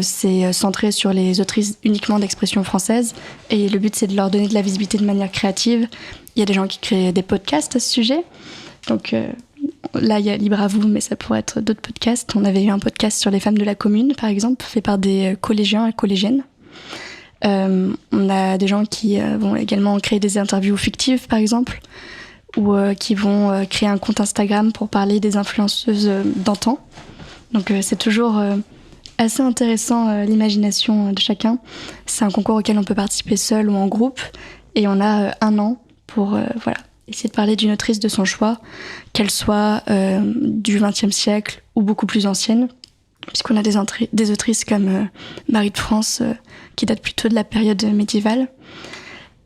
C'est centré sur les autrices uniquement d'expression française et le but c'est de leur donner de la visibilité de manière créative. Il y a des gens qui créent des podcasts à ce sujet. Donc là il y a Libre à vous, mais ça pourrait être d'autres podcasts. On avait eu un podcast sur les femmes de la commune par exemple, fait par des collégiens et collégiennes. On a des gens qui vont également créer des interviews fictives par exemple ou qui vont créer un compte Instagram pour parler des influenceuses d'antan. Donc c'est toujours assez intéressant l'imagination de chacun. C'est un concours auquel on peut participer seul ou en groupe et on a 1 an pour essayer de parler d'une autrice de son choix, qu'elle soit du XXe siècle ou beaucoup plus ancienne. Puisqu'on a des autrices comme Marie de France qui datent plutôt de la période médiévale.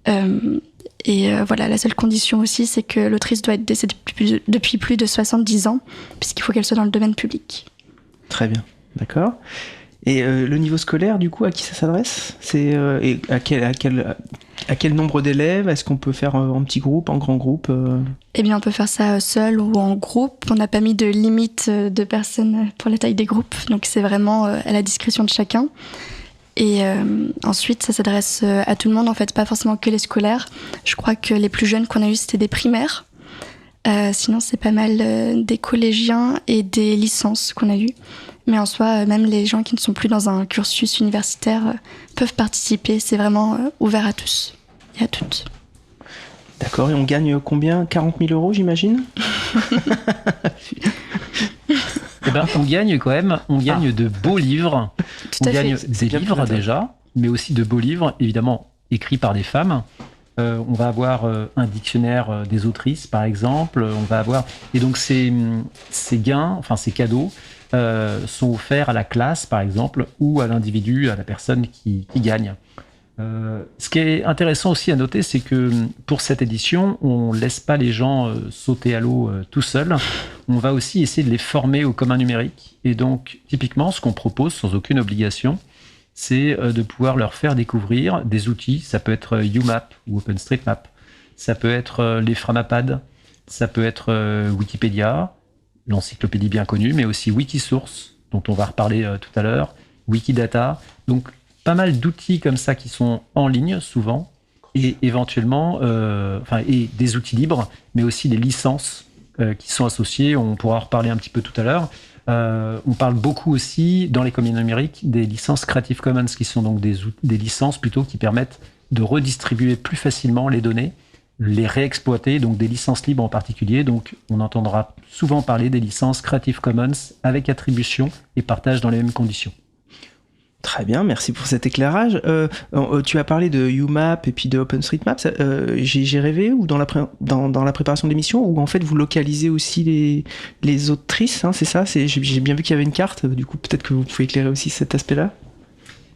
La seule condition aussi, c'est que l'autrice doit être décédée depuis plus de 70 ans, puisqu'il faut qu'elle soit dans le domaine public. Très bien, d'accord. Et le niveau scolaire, du coup, à qui ça s'adresse ? C'est et à quel nombre d'élèves ? Est-ce qu'on peut faire en petit groupe, en grand groupe Eh bien, on peut faire ça seul ou en groupe. On n'a pas mis de limite de personnes pour la taille des groupes, donc c'est vraiment à la discrétion de chacun. Et ensuite, ça s'adresse à tout le monde, en fait, pas forcément que les scolaires. Je crois que les plus jeunes qu'on a eu, c'était des primaires. Sinon, c'est pas mal des collégiens et des licences qu'on a eues. Mais en soi, même les gens qui ne sont plus dans un cursus universitaire peuvent participer. C'est vraiment ouvert à tous et à toutes. D'accord, et on gagne combien ? 40 000 €, j'imagine ? On gagne quand même, de beaux livres. Tout à fait. On gagne des livres déjà, mais aussi de beaux livres, évidemment écrits par des femmes. On va avoir un dictionnaire des autrices, par exemple. On va avoir... Et donc ces gains, ces cadeaux, sont offerts à la classe, par exemple, ou à l'individu, à la personne qui gagne. Ce qui est intéressant aussi à noter, c'est que pour cette édition, on ne laisse pas les gens sauter à l'eau tout seuls. On va aussi essayer de les former au commun numérique. Et donc, typiquement, ce qu'on propose, sans aucune obligation, c'est de pouvoir leur faire découvrir des outils. Ça peut être UMap ou OpenStreetMap. Ça peut être les Framapads. Ça peut être Wikipédia, l'encyclopédie bien connue, mais aussi Wikisource, dont on va reparler tout à l'heure, Wikidata. Donc, pas mal d'outils comme ça qui sont en ligne, souvent, et éventuellement, et des outils libres, mais aussi des licences qui sont associées. On pourra en reparler un petit peu tout à l'heure. On parle beaucoup aussi, dans les communs numériques, des licences Creative Commons, qui sont donc des licences plutôt qui permettent de redistribuer plus facilement les données les réexploiter, donc des licences libres en particulier. Donc on entendra souvent parler des licences Creative Commons avec attribution et partage dans les mêmes conditions. Très bien, merci pour cet éclairage. Tu as parlé de UMap et puis de OpenStreetMap. J'ai rêvé, ou dans la préparation de l'émission, où en fait vous localisez aussi les autrices, hein, c'est ça? J'ai bien vu qu'il y avait une carte, du coup peut-être que vous pouvez éclairer aussi cet aspect-là.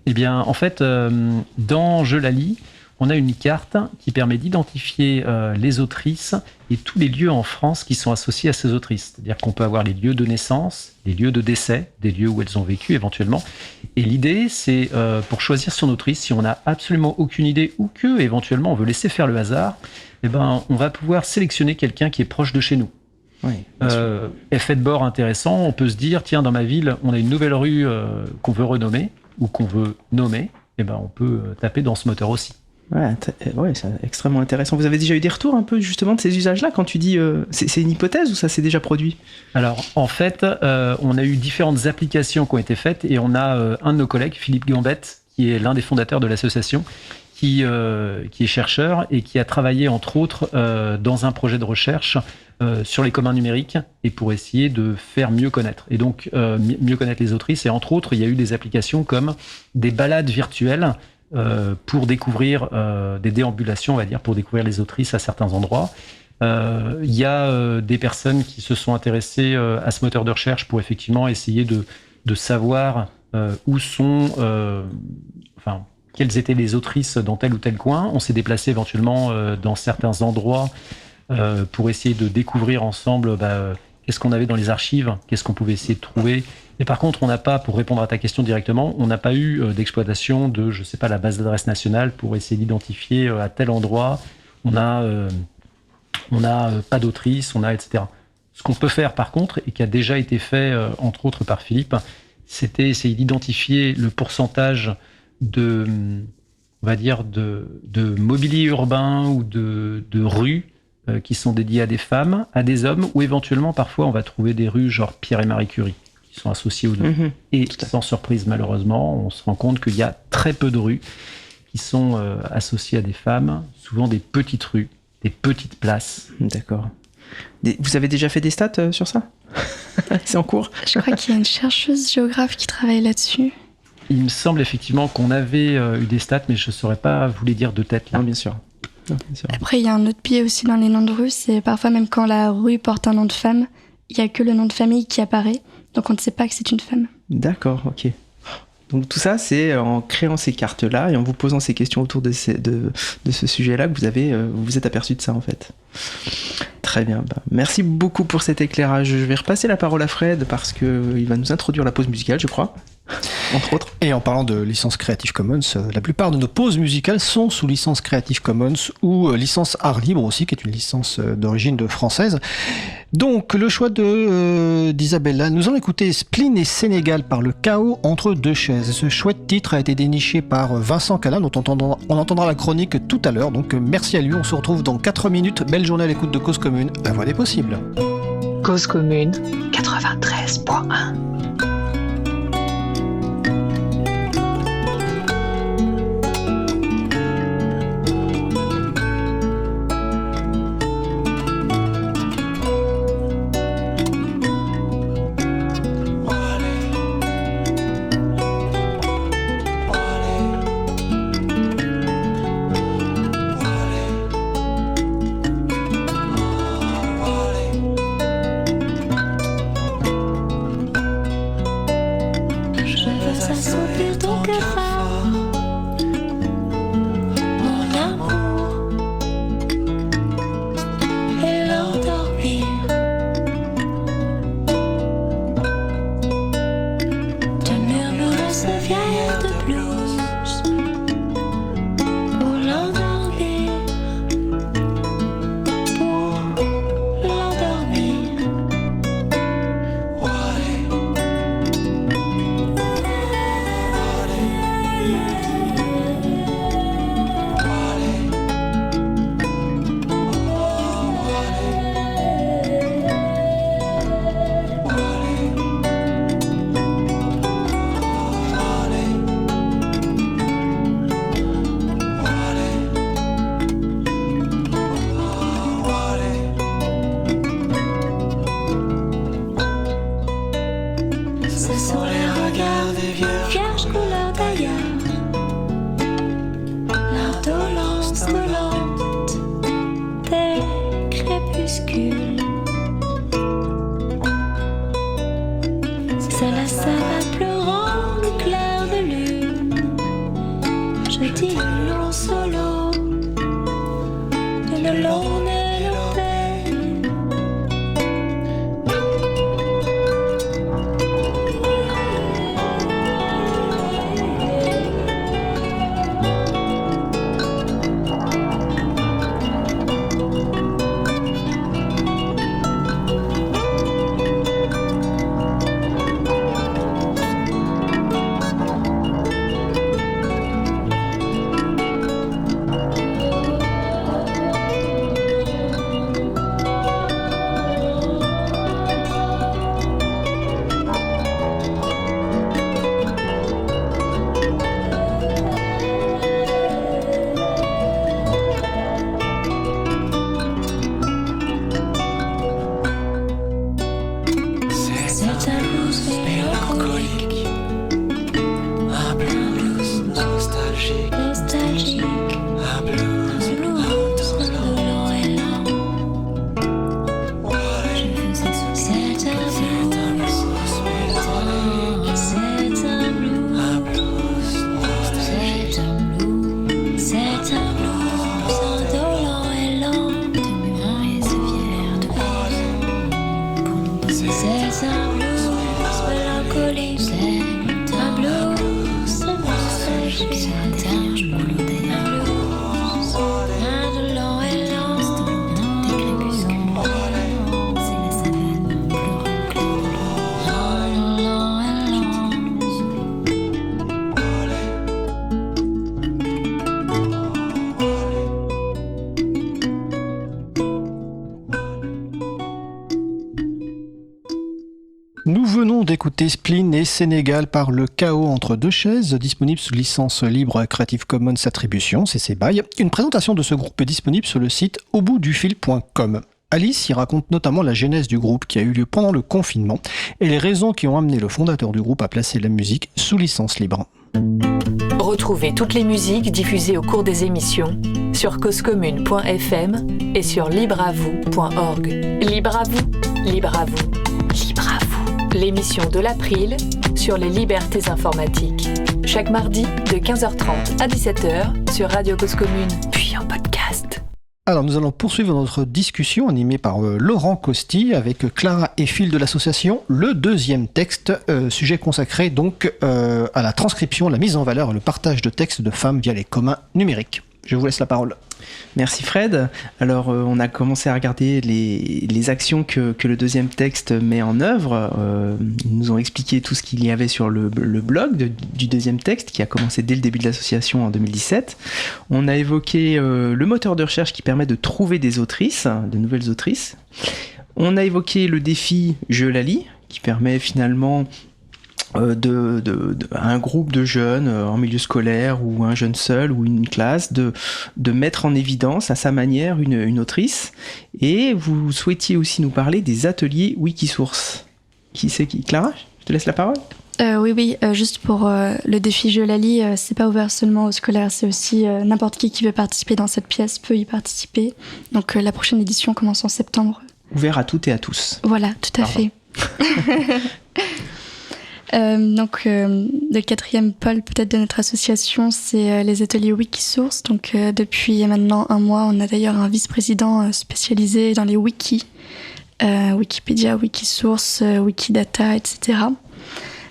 Eh bien, en fait, dans Je la lis, on a une carte qui permet d'identifier les autrices et tous les lieux en France qui sont associés à ces autrices. C'est-à-dire qu'on peut avoir les lieux de naissance, les lieux de décès, des lieux où elles ont vécu éventuellement. Et l'idée, c'est pour choisir son autrice, si on n'a absolument aucune idée ou que éventuellement on veut laisser faire le hasard, eh ben, on va pouvoir sélectionner quelqu'un qui est proche de chez nous. Oui, effet de bord intéressant, on peut se dire, tiens, dans ma ville, on a une nouvelle rue qu'on veut renommer ou qu'on veut nommer, eh ben, on peut taper dans ce moteur aussi. Ouais, c'est extrêmement intéressant. Vous avez déjà eu des retours un peu justement de ces usages-là quand tu dis c'est une hypothèse ou ça s'est déjà produit? Alors en fait, on a eu différentes applications qui ont été faites et on a un de nos collègues, Philippe Gambette, qui est l'un des fondateurs de l'association, qui est chercheur et qui a travaillé entre autres dans un projet de recherche sur les communs numériques et pour essayer de faire mieux connaître. Et donc mieux connaître les autrices. Et entre autres, il y a eu des applications comme des balades virtuelles pour découvrir des déambulations, on va dire, pour découvrir les autrices à certains endroits. Il y a des personnes qui se sont intéressées à ce moteur de recherche pour effectivement essayer de savoir où sont, quelles étaient les autrices dans tel ou tel coin. On s'est déplacé éventuellement dans certains endroits pour essayer de découvrir ensemble qu'est-ce qu'on avait dans les archives, qu'est-ce qu'on pouvait essayer de trouver. Mais par contre, on n'a pas, pour répondre à ta question directement, on n'a pas eu d'exploitation de, je sais pas, la base d'adresse nationale pour essayer d'identifier à tel endroit, on a pas d'autrice, on a etc. Ce qu'on peut faire par contre, et qui a déjà été fait entre autres par Philippe, c'était essayer d'identifier le pourcentage de, on va dire, de mobilier urbain ou de rues qui sont dédiées à des femmes, à des hommes, ou éventuellement parfois on va trouver des rues genre Pierre et Marie Curie qui sont associées aux deux. Et sans surprise malheureusement, on se rend compte qu'il y a très peu de rues qui sont associées à des femmes, souvent des petites rues, des petites places. D'accord. Vous avez déjà fait des stats sur ça? C'est en cours? Je crois qu'il y a une chercheuse géographe qui travaille là-dessus. Il me semble effectivement qu'on avait eu des stats, mais je ne saurais pas vous les dire de tête là. Non, bien sûr. Après, il y a un autre biais aussi dans les noms de rues, c'est parfois même quand la rue porte un nom de femme, il n'y a que le nom de famille qui apparaît, donc on ne sait pas que c'est une femme. D'accord, ok. Donc tout ça, c'est en créant ces cartes-là et en vous posant ces questions autour de ce sujet-là que vous vous êtes aperçu de ça en fait. Très bien, merci beaucoup pour cet éclairage. Je vais repasser la parole à Fred parce qu'il va nous introduire la pause musicale, je crois. Entre autres. Et en parlant de licence Creative Commons, la plupart de nos pauses musicales sont sous licence Creative Commons ou licence Art Libre aussi, qui est une licence d'origine française. Donc, le choix d'Isabella, nous allons écouter Spleen et Sénégal par le chaos entre deux chaises. Ce chouette titre a été déniché par Vincent Calin, dont on entendra la chronique tout à l'heure. Donc, merci à lui. On se retrouve dans 4 minutes. Belle journée à l'écoute de Cause Commune, la voix des possibles. Cause Commune 93.1. Je dis long solo, le long mélopée. C'est un blues mélancolique, un blues nostalgique, un blues indolent et lent. C'est un blues mélancolique, c'est un blues nostalgique, c'est un blues indolent et lent. Et se fier de c'est un blues mélancolique, c'est un blues nostalgique, c'est un blues indolent et lent. Des crépuscules, c'est la savane indolent et lent. Nous venons d'écouter Spleen et Sénégal par le chaos entre deux chaises, disponible sous licence libre Creative Commons Attribution, CC BY. Une présentation de ce groupe est disponible sur le site auboutdufil.com. Alice y raconte notamment la genèse du groupe qui a eu lieu pendant le confinement et les raisons qui ont amené le fondateur du groupe à placer la musique sous licence libre. Retrouvez toutes les musiques diffusées au cours des émissions sur causecommune.fm et sur libreavou.org. Libre à vous, libre à vous, libre à vous. L'émission de l'April sur les libertés informatiques. Chaque mardi de 15h30 à 17h sur Radio Cause Commune, puis en podcast. Alors nous allons poursuivre notre discussion animée par Laurent Costi avec Clara et Phil de l'association. Le deuxième texte, sujet consacré donc à la transcription, la mise en valeur et le partage de textes de femmes via les communs numériques. Je vous laisse la parole. Merci Fred. Alors on a commencé à regarder les actions que le deuxième texte met en œuvre. Ils nous ont expliqué tout ce qu'il y avait sur le blog du deuxième texte qui a commencé dès le début de l'association en 2017. On a évoqué le moteur de recherche qui permet de trouver des autrices, de nouvelles autrices. On a évoqué le défi Je la lis qui permet finalement à un groupe de jeunes en milieu scolaire ou un jeune seul ou une classe de mettre en évidence à sa manière une autrice. Et vous souhaitiez aussi nous parler des ateliers Wikisource. Qui c'est qui ? Clara, je te laisse la parole. Oui, juste pour le défi Je la lis, c'est pas ouvert seulement aux scolaires, c'est aussi n'importe qui veut participer dans cette pièce peut y participer. Donc la prochaine édition commence en septembre. Ouvert à toutes et à tous. Voilà, tout à fait. Le quatrième pôle peut-être de notre association, c'est les ateliers Wikisource. Donc depuis maintenant un mois, on a d'ailleurs un vice-président spécialisé dans les wikis, Wikipédia, Wikisource, Wikidata, etc.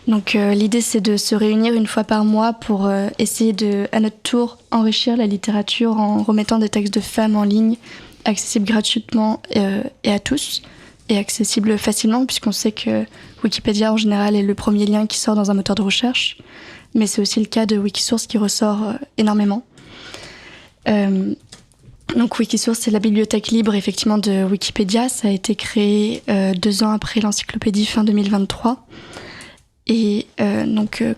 Donc l'idée c'est de se réunir une fois par mois pour essayer de, à notre tour, enrichir la littérature en remettant des textes de femmes en ligne, accessibles gratuitement et à tous. Et accessible facilement, puisqu'on sait que Wikipédia en général est le premier lien qui sort dans un moteur de recherche, mais c'est aussi le cas de Wikisource qui ressort énormément. Donc Wikisource, c'est la bibliothèque libre effectivement de Wikipédia. Ça a été créé 2 ans après l'encyclopédie fin 2023. Et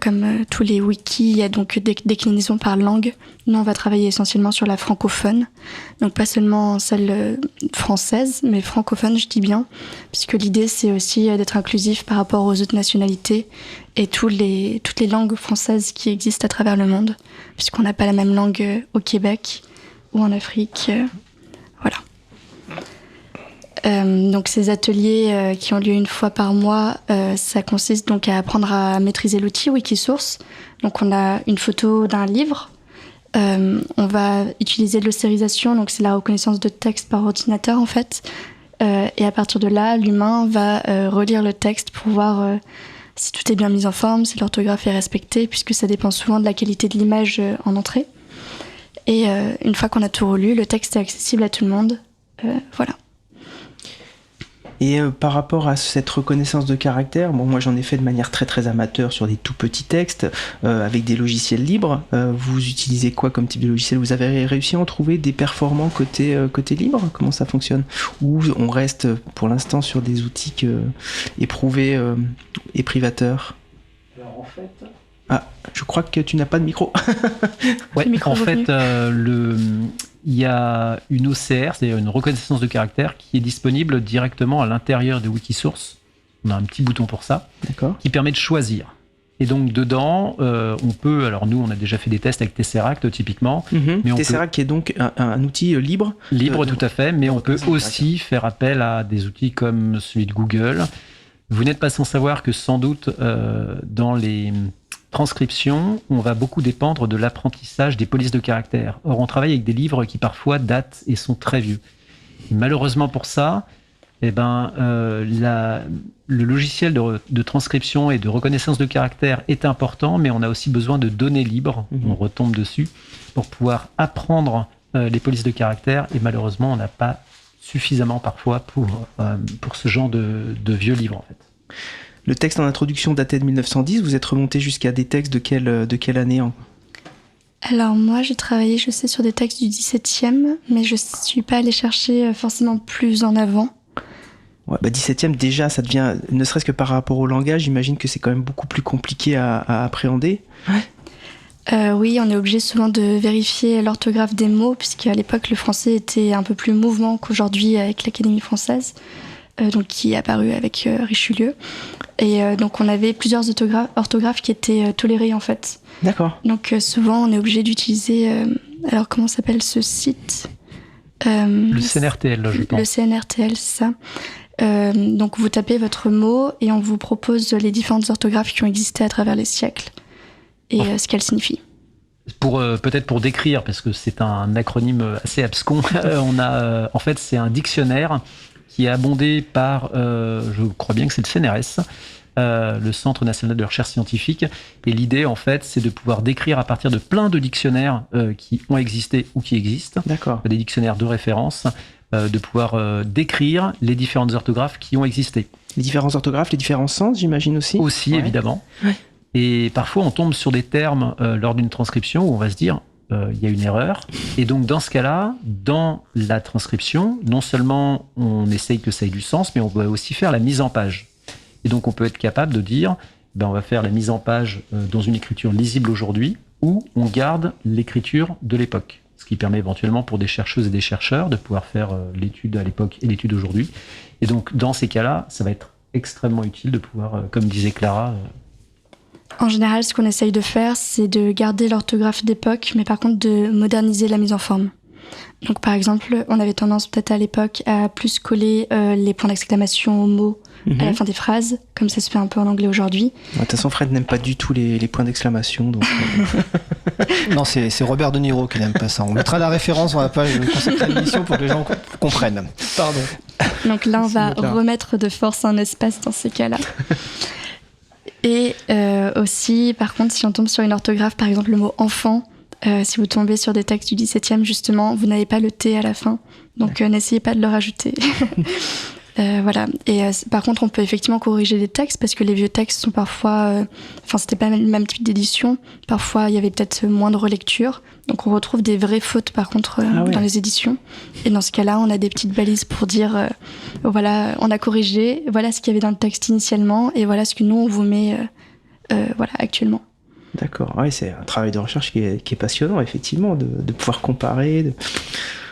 comme tous les wikis, il y a donc des déclinaisons par langue. Nous, on va travailler essentiellement sur la francophone. Donc pas seulement celle française, mais francophone, je dis bien, puisque l'idée, c'est aussi d'être inclusif par rapport aux autres nationalités et toutes les langues françaises qui existent à travers le monde, puisqu'on n'a pas la même langue au Québec ou en Afrique. Voilà. Donc ces ateliers qui ont lieu une fois par mois, ça consiste donc à apprendre à maîtriser l'outil Wikisource. Donc on a une photo d'un livre On va utiliser de l'ostérisation, donc c'est la reconnaissance de texte par ordinateur en fait. Et à partir de là, l'humain va relire le texte pour voir si tout est bien mis en forme, si l'orthographe est respectée, puisque ça dépend souvent de la qualité de l'image en entrée. Et une fois qu'on a tout relu, le texte est accessible à tout le monde. Voilà. Et par rapport à cette reconnaissance de caractère, bon, moi j'en ai fait de manière très très amateur sur des tout petits textes avec des logiciels libres. Vous utilisez quoi comme type de logiciel ? Vous avez réussi à en trouver des performants côté libre ? Comment ça fonctionne ? Ou on reste pour l'instant sur des outils éprouvés et privateurs ? Alors en fait... Ah, je crois que tu n'as pas de micro. Ouais, en fait, il y a une OCR, c'est-à-dire une reconnaissance de caractère, qui est disponible directement à l'intérieur de Wikisource. On a un petit bouton pour ça, d'accord, qui permet de choisir. Et donc dedans, on peut, alors nous on a déjà fait des tests avec Tesseract typiquement, mais Tesseract qui est donc un outil libre. Libre tout à fait, mais on peut aussi faire appel à des outils comme celui de Google. Vous n'êtes pas sans savoir que sans doute dans les transcription, on va beaucoup dépendre de l'apprentissage des polices de caractère. Or, on travaille avec des livres qui parfois datent et sont très vieux. Et malheureusement pour ça, le logiciel de transcription et de reconnaissance de caractère est important, mais on a aussi besoin de données libres, on retombe dessus, pour pouvoir apprendre les polices de caractère, et malheureusement, on n'a pas suffisamment parfois pour ce genre de vieux livres, en fait. Le texte en introduction datait de 1910, vous êtes remonté jusqu'à des textes de quelle année Alors moi j'ai travaillé, je sais, sur des textes du 17e, mais je ne suis pas allée chercher forcément plus en avant. Ouais, 17e déjà, ça devient, ne serait-ce que par rapport au langage, j'imagine que c'est quand même beaucoup plus compliqué à appréhender. Ouais. Oui, on est obligé souvent de vérifier l'orthographe des mots, puisqu'à l'époque le français était un peu plus mouvement qu'aujourd'hui avec l'Académie française. Donc qui est apparu avec Richelieu. Et donc on avait plusieurs orthographes qui étaient tolérées en fait. D'accord. Donc souvent on est obligé d'utiliser... alors comment s'appelle ce site Le CNRTL, je pense. Le CNRTL, c'est ça. Donc vous tapez votre mot et on vous propose les différentes orthographes qui ont existé à travers les siècles et ce qu'elles signifient. Peut-être pour décrire, parce que c'est un acronyme assez abscon, on a en fait c'est un dictionnaire qui est abondé par, je crois bien que c'est le CNRS, le Centre National de Recherche Scientifique. Et l'idée, en fait, c'est de pouvoir décrire à partir de plein de dictionnaires qui ont existé ou qui existent, d'accord, des dictionnaires de référence, de pouvoir décrire les différentes orthographes qui ont existé. Les différents orthographes, les différents sens, j'imagine aussi. Aussi, ouais, évidemment. Ouais. Et parfois, on tombe sur des termes lors d'une transcription où on va se dire... il y a une erreur. Et donc, dans ce cas-là, dans la transcription, non seulement on essaye que ça ait du sens, mais on va aussi faire la mise en page. Et donc, on peut être capable de dire, on va faire la mise en page dans une écriture lisible aujourd'hui, ou on garde l'écriture de l'époque. Ce qui permet éventuellement pour des chercheuses et des chercheurs de pouvoir faire l'étude à l'époque et l'étude aujourd'hui. Et donc, dans ces cas-là, ça va être extrêmement utile de pouvoir, comme disait Clara... En général, ce qu'on essaye de faire, c'est de garder l'orthographe d'époque, mais par contre de moderniser la mise en forme. Donc par exemple, on avait tendance peut-être à l'époque à plus coller les points d'exclamation aux mots à la fin des phrases, comme ça se fait un peu en anglais aujourd'hui. De toute façon, Fred n'aime pas du tout les points d'exclamation. Donc Non, c'est Robert De Niro qui n'aime pas ça. On mettra la référence dans la page consacrée à l'émission pour que les gens comprennent. Pardon. Donc là, on va remettre de force un espace dans ces cas-là. Et aussi, par contre, si on tombe sur une orthographe, par exemple le mot « enfant », si vous tombez sur des textes du 17e, justement, vous n'avez pas le « t » à la fin. Donc n'essayez pas de le rajouter. Voilà. Et par contre, on peut effectivement corriger les textes, parce que les vieux textes sont parfois... c'était pas le même type d'édition. Parfois, il y avait peut-être moins de relecture. Donc on retrouve des vraies fautes, par contre, dans les éditions. Et dans ce cas-là, on a des petites balises pour dire, voilà, on a corrigé, voilà ce qu'il y avait dans le texte initialement, et voilà ce que nous, on vous met actuellement. D'accord. Ouais, c'est un travail de recherche qui est passionnant, effectivement, de pouvoir comparer...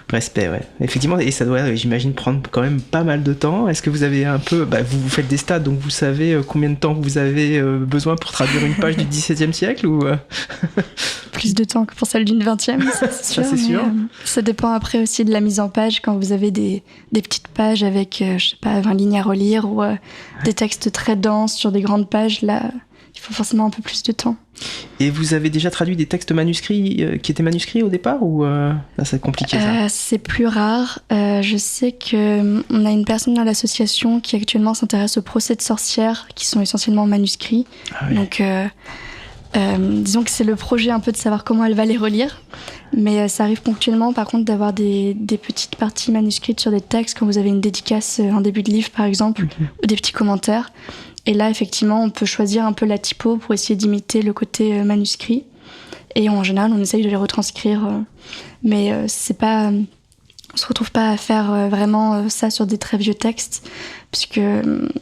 Respect, ouais. Effectivement, et ça doit, j'imagine, prendre quand même pas mal de temps. Est-ce que vous avez un peu... vous faites des stats, donc vous savez combien de temps vous avez besoin pour traduire une page du XVIIe siècle ou Plus de temps que pour celle d'une 20e, c'est sûr. Ça, c'est sûr. Ça dépend après aussi de la mise en page. Quand vous avez des petites pages avec, 20 lignes à relire ou des textes très denses sur des grandes pages, là, il faut forcément un peu plus de temps. Et vous avez déjà traduit des textes manuscrits qui étaient manuscrits au départ ou là, c'est compliqué ça? C'est plus rare. Je sais qu'on a une personne dans l'association qui actuellement s'intéresse aux procès de sorcières qui sont essentiellement manuscrits. Ah oui. Donc disons que c'est le projet un peu de savoir comment elle va les relire. Mais ça arrive ponctuellement par contre d'avoir des petites parties manuscrites sur des textes quand vous avez une dédicace en début de livre par exemple, ou des petits commentaires. Et là, effectivement, on peut choisir un peu la typo pour essayer d'imiter le côté manuscrit. Et en général, on essaye de les retranscrire. Mais c'est pas... on se retrouve pas à faire vraiment ça sur des très vieux textes, puisque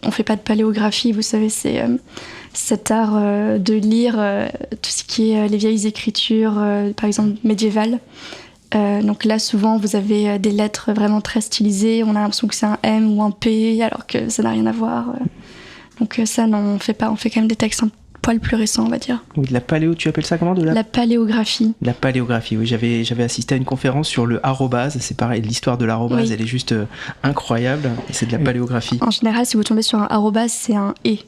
on fait pas de paléographie, vous savez, c'est cet art de lire tout ce qui est les vieilles écritures, par exemple médiévales. Donc là, souvent, vous avez des lettres vraiment très stylisées. On a l'impression que c'est un M ou un P, alors que ça n'a rien à voir. Donc ça, non, on fait pas. On fait quand même des textes un poil plus récents, on va dire. Oui, de la paléo, tu appelles ça comment La paléographie. La paléographie, oui. J'avais assisté à une conférence sur le arrobase. C'est pareil, l'histoire de l'arrobase, elle est juste incroyable. Et c'est de la paléographie. En général, si vous tombez sur un arrobase, c'est un « et ».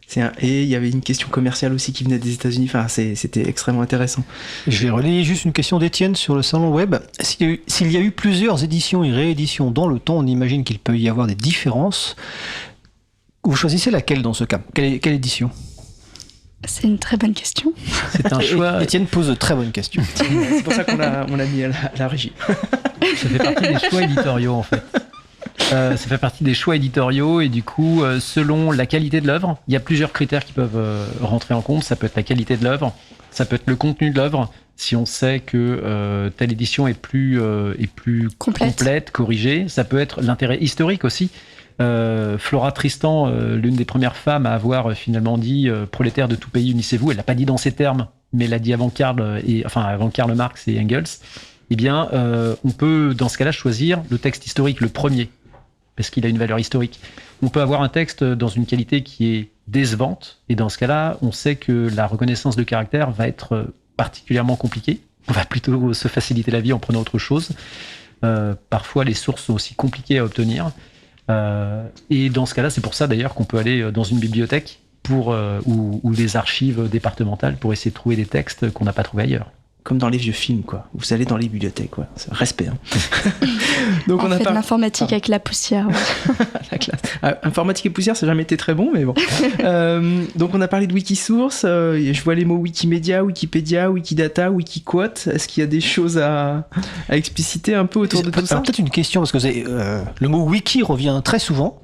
C'est un et. Il y avait une question commerciale aussi qui venait des États-Unis. Enfin, c'était extrêmement intéressant. Je vais relayer juste une question d'Étienne sur le salon web. S'il y a eu plusieurs éditions et rééditions dans le temps, on imagine qu'il peut y avoir des différences. Vous choisissez laquelle dans ce cas? Quelle édition? C'est une très bonne question. C'est un choix. Étienne pose de très bonnes questions. C'est pour ça qu'on l'a mis à la régie. Ça fait partie des choix éditoriaux en fait. Ça fait partie des choix éditoriaux et du coup, selon la qualité de l'œuvre, il y a plusieurs critères qui peuvent rentrer en compte. Ça peut être la qualité de l'œuvre, ça peut être le contenu de l'œuvre. Si on sait que telle édition est plus complète, corrigée, ça peut être l'intérêt historique aussi. Flora Tristan, l'une des premières femmes à avoir finalement dit prolétaires de tout pays, unissez-vous. Elle l'a pas dit dans ces termes, mais elle l'a dit avant avant Karl Marx et Engels. Eh bien, on peut dans ce cas-là choisir le texte historique, le premier, parce qu'il a une valeur historique. On peut avoir un texte dans une qualité qui est décevante, et dans ce cas-là, on sait que la reconnaissance de caractère va être particulièrement compliquée. On va plutôt se faciliter la vie en prenant autre chose. Parfois, les sources sont aussi compliquées à obtenir. Et dans ce cas-là, c'est pour ça d'ailleurs qu'on peut aller dans une bibliothèque ou des archives départementales pour essayer de trouver des textes qu'on n'a pas trouvés ailleurs. Comme dans les vieux films, quoi. Vous allez dans les bibliothèques, quoi. C'est respect. Hein. Donc on fait de l'informatique avec la poussière. Ouais. La classe. Informatique et poussière, ça n'a jamais été très bon, mais bon. Donc on a parlé de Wikisource. Je vois les mots Wikimedia, Wikipédia, Wikidata, Wikiquote. Est-ce qu'il y a des choses à expliciter un peu autour de tout ça? Peut-être une question, parce que le mot wiki revient très souvent,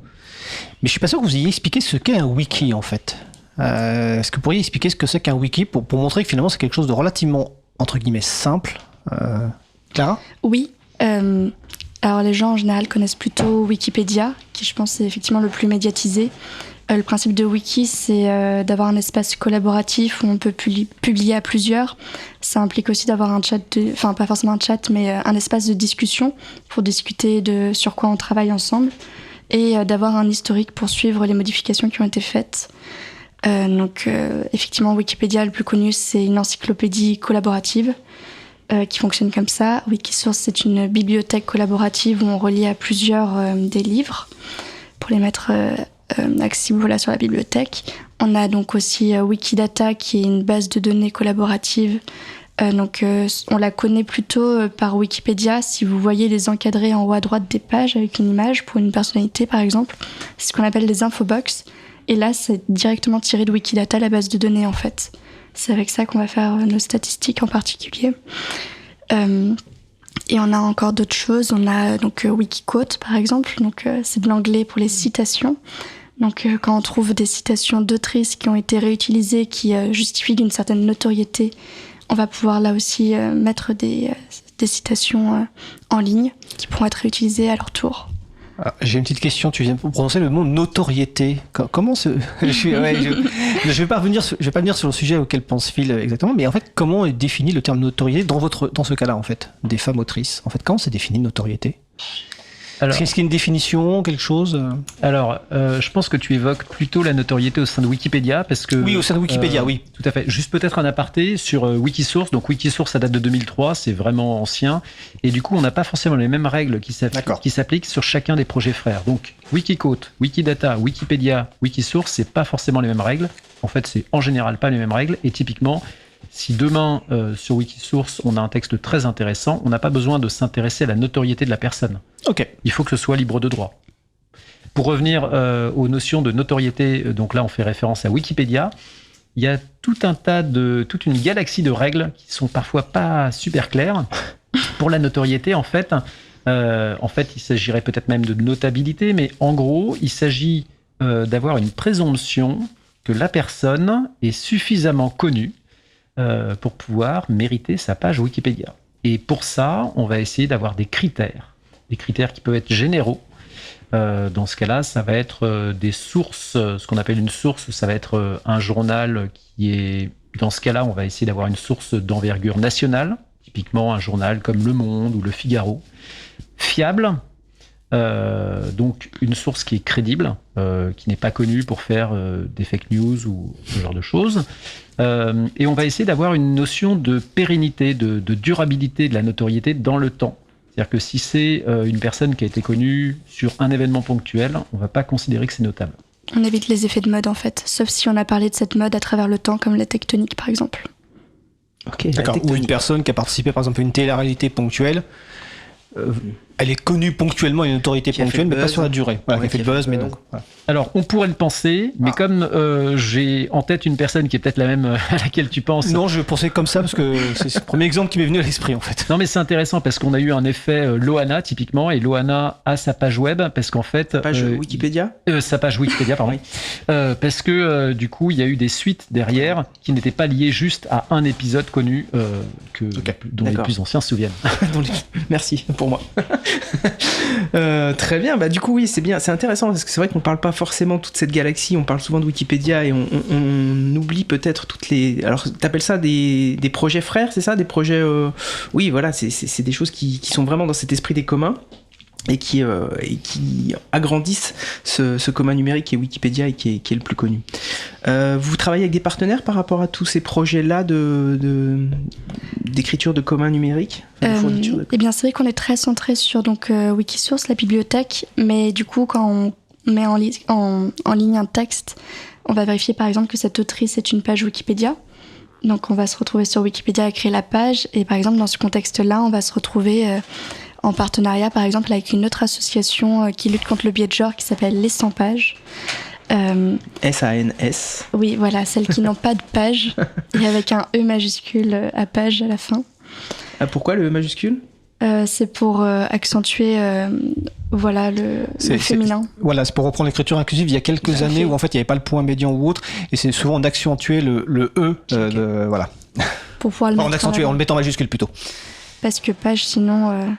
mais je suis pas sûr que vous ayez expliqué ce qu'est un wiki, en fait. Est-ce que vous pourriez expliquer ce que c'est qu'un wiki pour montrer que finalement c'est quelque chose de relativement entre guillemets simple. Clara? Oui. Alors les gens en général connaissent plutôt Wikipédia, qui je pense est effectivement le plus médiatisé. Le principe de wiki, c'est d'avoir un espace collaboratif où on peut publier à plusieurs. Ça implique aussi d'avoir un chat, enfin pas forcément un chat, mais un espace de discussion pour discuter de sur quoi on travaille ensemble et d'avoir un historique pour suivre les modifications qui ont été faites. Donc effectivement Wikipédia, le plus connu, c'est une encyclopédie collaborative qui fonctionne comme ça. Wikisource, c'est une bibliothèque collaborative où on relie à plusieurs des livres pour les mettre accessibles sur la bibliothèque. On a donc aussi Wikidata qui est une base de données collaborative. On la connaît plutôt par Wikipédia. Si vous voyez les encadrés en haut à droite des pages avec une image pour une personnalité par exemple, c'est ce qu'on appelle les infobox. Et là, c'est directement tiré de Wikidata, la base de données, en fait. C'est avec ça qu'on va faire nos statistiques en particulier. Et on a encore d'autres choses. On a donc Wikiquote, par exemple. Donc, c'est de l'anglais pour les citations. Donc, quand on trouve des citations d'autrices qui ont été réutilisées, qui justifient d'une certaine notoriété, on va pouvoir là aussi mettre des citations en ligne qui pourront être réutilisées à leur tour. Ah, j'ai une petite question, tu viens de prononcer le mot notoriété. Comment je vais pas venir sur le sujet auquel pense Phil exactement, mais en fait, comment est défini le terme notoriété dans ce cas-là, en fait, des femmes autrices? En fait, comment c'est défini notoriété? Est-ce qu'il y a une définition, quelque chose? Alors, je pense que tu évoques plutôt la notoriété au sein de Wikipédia, parce que... Oui, au sein de Wikipédia, oui. Tout à fait. Juste peut-être un aparté sur Wikisource. Donc Wikisource, ça date de 2003, c'est vraiment ancien. Et du coup, on n'a pas forcément les mêmes règles qui s'appliquent sur chacun des projets frères. Donc Wikiquote, Wikidata, Wikipédia, Wikisource, c'est pas forcément les mêmes règles. En fait, c'est en général pas les mêmes règles. Et typiquement, si demain, sur Wikisource, on a un texte très intéressant, on n'a pas besoin de s'intéresser à la notoriété de la personne. Ok. Il faut que ce soit libre de droit. Pour revenir aux notions de notoriété, donc là, on fait référence à Wikipédia. Il y a toute une galaxie de règles qui sont parfois pas super claires. Pour la notoriété, en fait, il s'agirait peut-être même de notabilité, mais en gros, il s'agit d'avoir une présomption que la personne est suffisamment connue pour pouvoir mériter sa page Wikipédia. Et pour ça, on va essayer d'avoir des critères qui peuvent être généraux. Dans ce cas-là, ça va être des sources. Ce qu'on appelle une source, ça va être un journal qui est... Dans ce cas-là, on va essayer d'avoir une source d'envergure nationale, typiquement un journal comme Le Monde ou Le Figaro. Fiable, donc une source qui est crédible, qui n'est pas connue pour faire des fake news ou ce genre de choses. Et on va essayer d'avoir une notion de pérennité, de durabilité de la notoriété dans le temps. C'est-à-dire que si c'est une personne qui a été connue sur un événement ponctuel, on ne va pas considérer que c'est notable. On évite les effets de mode en fait, sauf si on a parlé de cette mode à travers le temps, comme la tectonique par exemple. Ok. D'accord. Ou une personne qui a participé par exemple à une télé-réalité ponctuelle. Elle est connue ponctuellement, une autorité ponctuelle, mais pas sur la durée. Voilà, qui a fait le buzz, mais donc. Voilà. Alors, on pourrait le penser, mais comme j'ai en tête une personne qui est peut-être la même à laquelle tu penses. Non, je pensais comme ça parce que c'est le premier exemple qui m'est venu à l'esprit en fait. Non, mais c'est intéressant parce qu'on a eu un effet Loana typiquement, et Loana a sa page web parce qu'en fait. Wikipédia Sa page Wikipédia, pardon. Parce que du coup, il y a eu des suites derrière qui n'étaient pas liées juste à un épisode connu dont les plus anciens se souviennent. Merci pour moi. Très bien, bah du coup oui, c'est bien, c'est intéressant parce que c'est vrai qu'on parle pas forcément de toute cette galaxie, on parle souvent de Wikipédia et on oublie peut-être toutes les... Alors t'appelles ça des projets frères, c'est ça? Des projets... Oui voilà, c'est des choses qui sont vraiment dans cet esprit des communs et qui agrandissent ce commun numérique qui est Wikipédia et qui est le plus connu. Vous travaillez avec des partenaires par rapport à tous ces projets-là d'écriture de commun numérique, Eh bien, c'est vrai qu'on est très centré sur Wikisource, la bibliothèque, mais du coup, quand on met en ligne un texte, on va vérifier par exemple que cette autrice est une page Wikipédia. Donc, on va se retrouver sur Wikipédia à créer la page, et par exemple, dans ce contexte-là, on va se retrouver en partenariat, par exemple, avec une autre association qui lutte contre le biais de genre qui s'appelle Les 100 pages. SANS. Oui, voilà, celles qui n'ont pas de page, et avec un E majuscule à page à la fin. Pourquoi le E majuscule ? C'est pour accentuer le féminin. Voilà, c'est pour reprendre l'écriture inclusive il y a quelques années où en fait il n'y avait pas le point médian ou autre, et c'est souvent d'accentuer le E, voilà. Pour pouvoir le mettre en le mettant en majuscule plutôt. Parce que page, sinon...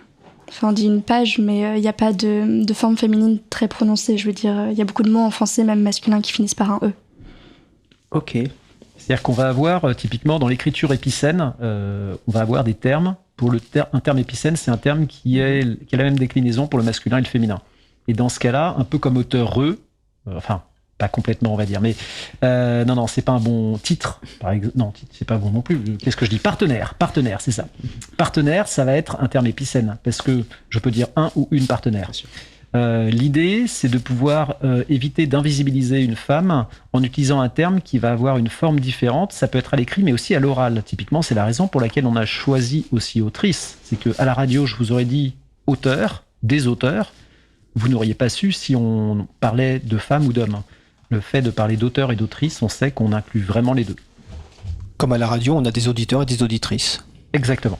on dit une page, mais il n'y a pas de forme féminine très prononcée. Je veux dire, il y a beaucoup de mots en français, même masculin, qui finissent par un E. Ok. C'est-à-dire qu'on va avoir, typiquement, dans l'écriture épicène, on va avoir des termes. Un terme épicène, c'est un terme qui a la même déclinaison pour le masculin et le féminin. Et dans ce cas-là, un peu comme auteur-eux, pas complètement, on va dire, mais non, c'est pas un bon titre. Par exemple, non, titre, c'est pas bon non plus. Qu'est-ce que je dis ? Partenaire, c'est ça. Partenaire, ça va être un terme épicène, parce que je peux dire un ou une partenaire. L'idée, c'est de pouvoir éviter d'invisibiliser une femme en utilisant un terme qui va avoir une forme différente. Ça peut être à l'écrit, mais aussi à l'oral. Typiquement, c'est la raison pour laquelle on a choisi aussi autrice. C'est qu'à la radio, je vous aurais dit auteur, des auteurs. Vous n'auriez pas su si on parlait de femmes ou d'hommes. Le fait de parler d'auteur et d'autrice, on sait qu'on inclut vraiment les deux. Comme à la radio, on a des auditeurs et des auditrices. Exactement.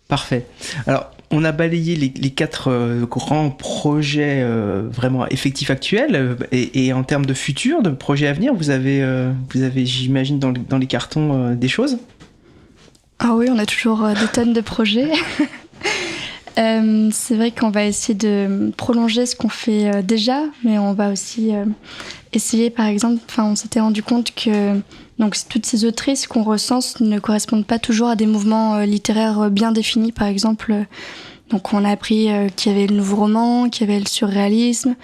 Parfait. Alors, on a balayé les 4 grands projets vraiment effectifs actuels et en termes de futur, de projets à venir, vous avez j'imagine, dans les cartons des choses ? Ah oui, on a toujours des tonnes de projets. C'est vrai qu'on va essayer de prolonger ce qu'on fait déjà, mais on va aussi essayer, par exemple, on s'était rendu compte que toutes ces autrices qu'on recense ne correspondent pas toujours à des mouvements littéraires bien définis, par exemple. Donc on a appris qu'il y avait le nouveau roman, qu'il y avait le surréalisme,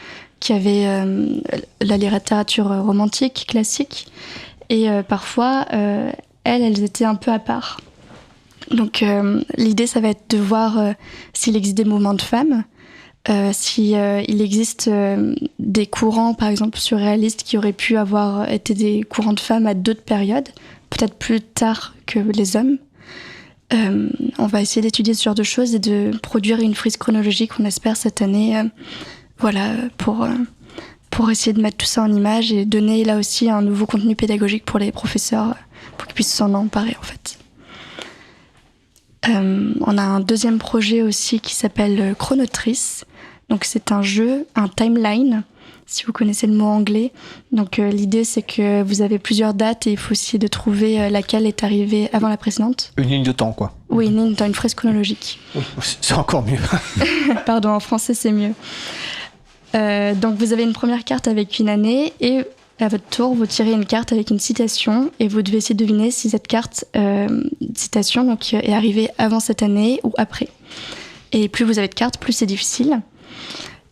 qu'il y avait la littérature romantique, classique, et parfois, elles étaient un peu à part. Donc l'idée, ça va être de voir s'il existe des mouvements de femmes, si il existe des courants, par exemple surréalistes, qui auraient pu avoir été des courants de femmes à d'autres périodes, peut-être plus tard que les hommes. On va essayer d'étudier ce genre de choses et de produire une frise chronologique, on espère, cette année, pour essayer de mettre tout ça en image et donner là aussi un nouveau contenu pédagogique pour les professeurs, pour qu'ils puissent s'en emparer, en fait. On a un deuxième projet aussi qui s'appelle Chronotrice. Donc c'est un jeu, un timeline, si vous connaissez le mot anglais. Donc l'idée c'est que vous avez plusieurs dates et il faut essayer de trouver laquelle est arrivée avant la précédente. Une ligne de temps, quoi. Oui, une ligne de temps, une frise chronologique. C'est encore mieux. Pardon, en français c'est mieux. Donc vous avez une première carte avec une année et à votre tour, vous tirez une carte avec une citation et vous devez essayer de deviner si cette carte, citation, donc, est arrivée avant cette année ou après. Et plus vous avez de cartes, plus c'est difficile.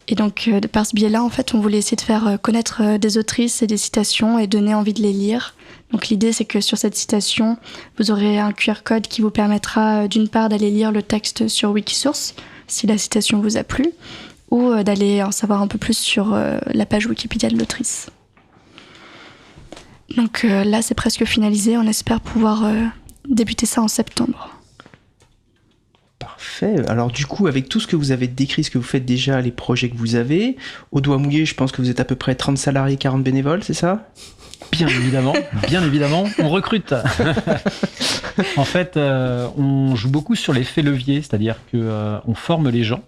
Et donc, par ce biais-là, en fait, on voulait essayer de faire connaître des autrices et des citations et donner envie de les lire. Donc l'idée, c'est que sur cette citation, vous aurez un QR code qui vous permettra d'une part d'aller lire le texte sur Wikisource, si la citation vous a plu, ou d'aller en savoir un peu plus sur la page Wikipédia de l'autrice. Donc là, c'est presque finalisé. On espère pouvoir débuter ça en septembre. Parfait. Alors du coup, avec tout ce que vous avez décrit, ce que vous faites déjà, les projets que vous avez, au doigt mouillé, je pense que vous êtes à peu près 30 salariés, 40 bénévoles, c'est ça ? Bien évidemment, on recrute. En fait, on joue beaucoup sur l'effet levier, c'est-à-dire qu'on forme les gens.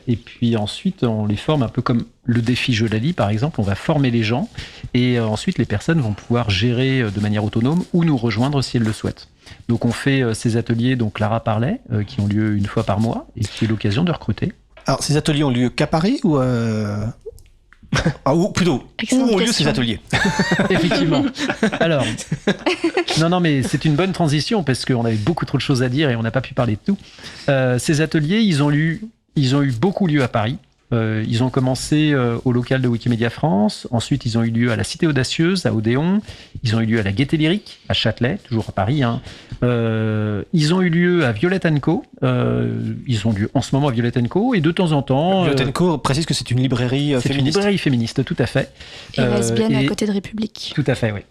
Et puis ensuite, on les forme un peu comme le défi Je la lis, par exemple. On va former les gens et ensuite, les personnes vont pouvoir gérer de manière autonome ou nous rejoindre si elles le souhaitent. Donc, on fait ces ateliers dont Clara parlait, qui ont lieu une fois par mois et qui est l'occasion de recruter. Alors, ces ateliers ont lieu qu'à Paris ou ou plutôt, où ont lieu ces ateliers ? Effectivement. Alors, non, mais c'est une bonne transition parce qu'on avait beaucoup trop de choses à dire et on n'a pas pu parler de tout. Ces ateliers, ils ont eu beaucoup lieu à Paris. Ils ont commencé au local de Wikimedia France. Ensuite, ils ont eu lieu à la Cité Audacieuse, à Odéon. Ils ont eu lieu à la Gaîté Lyrique, à Châtelet, toujours à Paris. Ils ont eu lieu à Violette & Co. Ils ont lieu en ce moment à Violette & Co. Et de temps en temps... Violette & Co. précise que c'est une librairie féministe. C'est une librairie féministe, tout à fait. Et lesbienne à côté de République. Tout à fait, oui.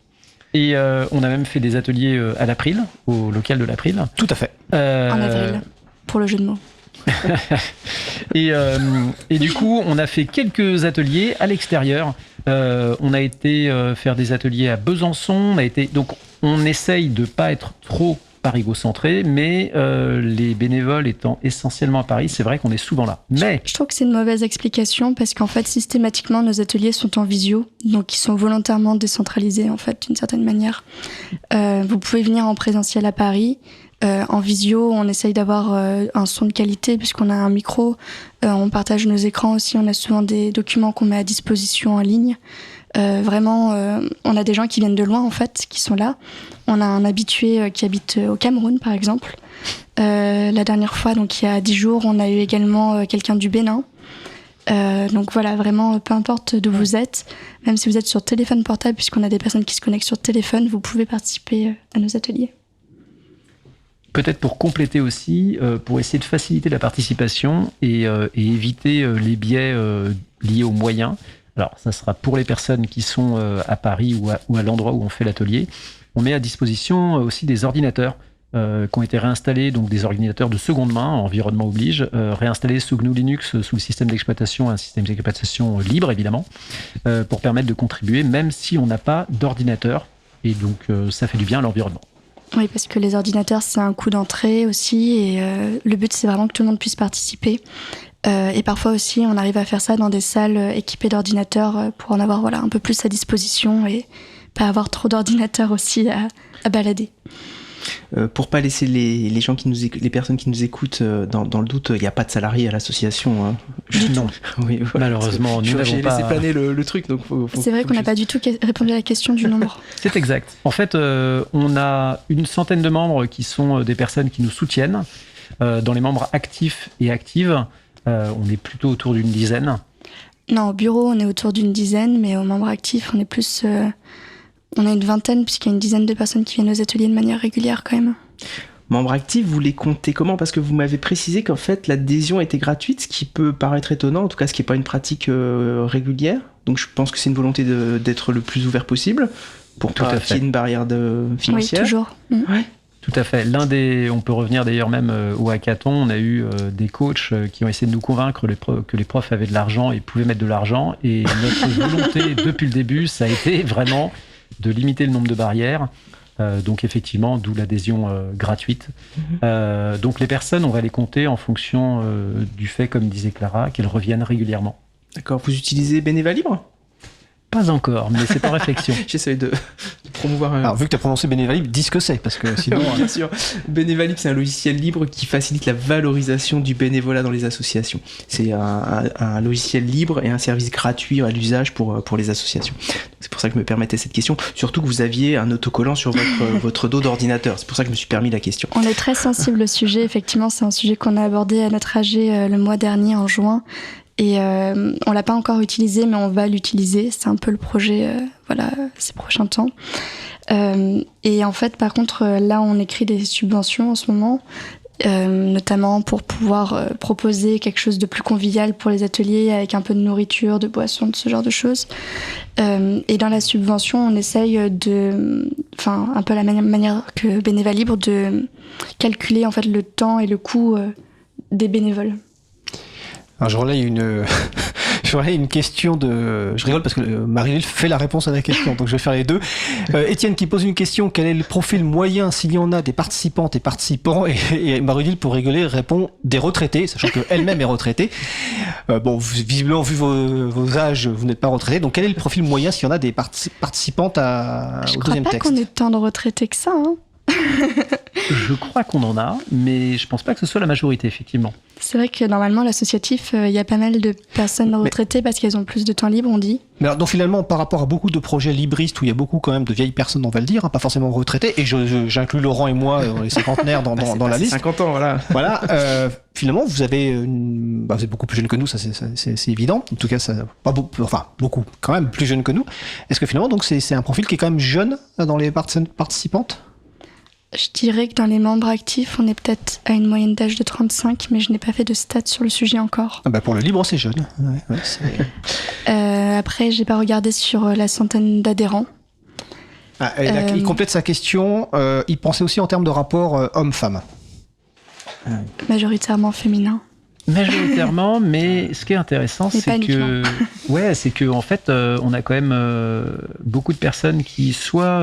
Et on a même fait des ateliers à l'April, au local de l'April. Tout à fait. En avril, pour le jeu de mots. Et du coup, on a fait quelques ateliers à l'extérieur. On a été faire des ateliers à Besançon. Donc, on essaye de pas être trop parigo-centré, mais les bénévoles étant essentiellement à Paris, c'est vrai qu'on est souvent là. Mais je trouve que c'est une mauvaise explication parce qu'en fait, systématiquement, nos ateliers sont en visio, donc ils sont volontairement décentralisés en fait, d'une certaine manière. Vous pouvez venir en présentiel à Paris. En visio, on essaye d'avoir un son de qualité puisqu'on a un micro. On partage nos écrans aussi. On a souvent des documents qu'on met à disposition en ligne. Vraiment, on a des gens qui viennent de loin en fait, qui sont là. On a un habitué qui habite au Cameroun par exemple. La dernière fois, donc il y a 10 jours, on a eu également quelqu'un du Bénin. Donc voilà, vraiment, peu importe d'où vous êtes, même si vous êtes sur téléphone portable, puisqu'on a des personnes qui se connectent sur téléphone, vous pouvez participer à nos ateliers. Peut-être pour compléter aussi, pour essayer de faciliter la participation et éviter les biais liés aux moyens. Alors, ça sera pour les personnes qui sont à Paris ou à l'endroit où on fait l'atelier. On met à disposition aussi des ordinateurs qui ont été réinstallés, donc des ordinateurs de seconde main, environnement oblige, réinstallés sous GNU Linux, sous le système d'exploitation, un système d'exploitation libre évidemment, pour permettre de contribuer, même si on n'a pas d'ordinateur. Et donc, ça fait du bien à l'environnement. Oui, parce que les ordinateurs, c'est un coût d'entrée aussi, et le but, c'est vraiment que tout le monde puisse participer. Et parfois aussi, on arrive à faire ça dans des salles équipées d'ordinateurs pour en avoir un peu plus à disposition et pas avoir trop d'ordinateurs aussi à balader. Pour pas laisser les gens les personnes qui nous écoutent dans le doute, il n'y a pas de salariés à l'association. Hein. Non, oui, voilà, malheureusement, nous n'avons pas... laissé planer le truc. Donc c'est vrai qu'on n'a pas du tout répondu à la question du nombre. C'est exact. En fait, on a une centaine de membres qui sont des personnes qui nous soutiennent. Dans les membres actifs et actives, on est plutôt autour d'une dizaine. Non, au bureau, on est autour d'une dizaine, mais aux membres actifs, on est plus... On a une vingtaine, puisqu'il y a une dizaine de personnes qui viennent aux ateliers de manière régulière quand même. membres actifs, vous les comptez comment ? Parce que vous m'avez précisé qu'en fait l'adhésion était gratuite, ce qui peut paraître étonnant, en tout cas ce qui n'est pas une pratique régulière. Donc je pense que c'est une volonté d'être le plus ouvert possible pour pas qu'il y ait une barrière financière. Oui, toujours. Ouais. Tout à fait. On peut revenir d'ailleurs même au hackathon, on a eu des coachs qui ont essayé de nous convaincre que les profs avaient de l'argent et pouvaient mettre de l'argent. Et notre volonté depuis le début, ça a été vraiment de limiter le nombre de barrières. Donc effectivement, d'où l'adhésion gratuite. Donc les personnes, on va les compter en fonction du fait, comme disait Clara, qu'elles reviennent régulièrement. D'accord. Vous utilisez Beneva Libre ? Pas encore, mais c'est en réflexion. J'essaie de promouvoir... Alors, vu que tu as prononcé Beneva Libre, dis ce que c'est, parce que sinon... Bien sûr. Beneva Libre, c'est un logiciel libre qui facilite la valorisation du bénévolat dans les associations. C'est un logiciel libre et un service gratuit à l'usage pour les associations. C'est pour ça que je me permettais cette question. Surtout que vous aviez un autocollant sur votre dos d'ordinateur. C'est pour ça que je me suis permis la question. On est très sensible au sujet. Effectivement, c'est un sujet qu'on a abordé à notre AG le mois dernier, en juin. Et on l'a pas encore utilisé, mais on va l'utiliser. C'est un peu le projet, ces prochains temps. Et en fait, par contre, là, on écrit des subventions en ce moment, notamment pour pouvoir proposer quelque chose de plus convivial pour les ateliers, avec un peu de nourriture, de boissons, de ce genre de choses. Et dans la subvention, on essaye un peu la manière que Beneva Libre, de calculer en fait le temps et le coût des bénévoles. Alors, je relaye une question de... Je rigole parce que Marie-Lille fait la réponse à la question, donc je vais faire les deux. Étienne qui pose une question: quel est le profil moyen, s'il y en a, des participantes et participants? Et Marie-Lille, pour rigoler, répond des retraités, sachant qu'elle-même est retraitée. Visiblement, vu vos âges, vous n'êtes pas retraité. Donc quel est le profil moyen, s'il y en a, des participantes au deuxième texte? Je crois pas qu'on ait tant de retraités que ça, hein. Je crois qu'on en a, mais je pense pas que ce soit la majorité, effectivement. C'est vrai que normalement, l'associatif, il y a pas mal de personnes retraitées parce qu'elles ont plus de temps libre, on dit. Mais alors, donc finalement, par rapport à beaucoup de projets libristes où il y a beaucoup quand même de vieilles personnes, on va le dire, hein, pas forcément retraitées, et j'inclus Laurent et moi, les cinquantenaires dans la liste. 50 ans, voilà. Voilà. Finalement, vous avez vous êtes beaucoup plus jeune que nous, ça c'est évident. En tout cas, beaucoup, quand même plus jeune que nous. Est-ce que finalement, donc c'est un profil qui est quand même jeune dans les participantes? Je dirais que dans les membres actifs, on est peut-être à une moyenne d'âge de 35, mais je n'ai pas fait de stats sur le sujet encore. Pour le libre, c'est jeune. Après, j'ai pas regardé sur la centaine d'adhérents. Il complète sa question. Il pensait aussi en termes de rapport homme-femme. Majoritairement féminin. Majoritairement, mais ce qui est intéressant, c'est que en fait, on a quand même beaucoup de personnes qui soit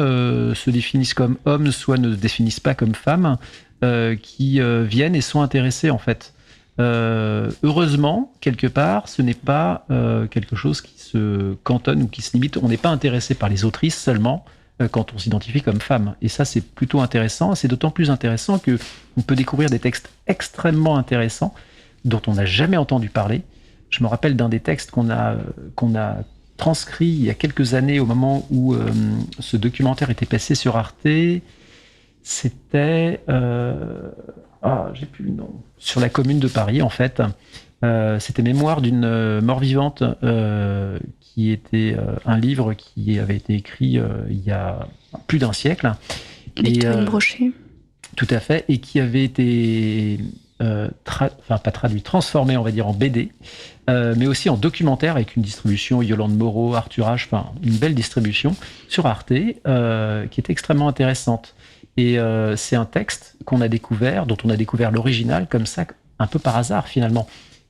se définissent comme hommes, soit ne se définissent pas comme femmes, qui viennent et sont intéressées en fait. Heureusement, quelque part, ce n'est pas quelque chose qui se cantonne ou qui se limite. On n'est pas intéressé par les autrices seulement quand on s'identifie comme femme. Et ça, c'est plutôt intéressant. C'est d'autant plus intéressant qu'on peut découvrir des textes extrêmement intéressants dont on n'a jamais entendu parler. Je me rappelle d'un des textes qu'on a transcrit il y a quelques années au moment où ce documentaire était passé sur Arte. C'était... j'ai plus le nom. Sur la Commune de Paris, en fait. C'était Mémoire d'une mort-vivante, qui était un livre qui avait été écrit il y a plus d'un siècle. Brochet. Tout à fait, et qui avait été... pas traduit, transformé, on va dire, en BD, mais aussi en documentaire avec une distribution Yolande Moreau, Arthur H, une belle distribution sur Arte, qui est extrêmement intéressante. Et c'est un texte qu'on a découvert, dont on a découvert l'original comme ça, un peu par hasard finalement.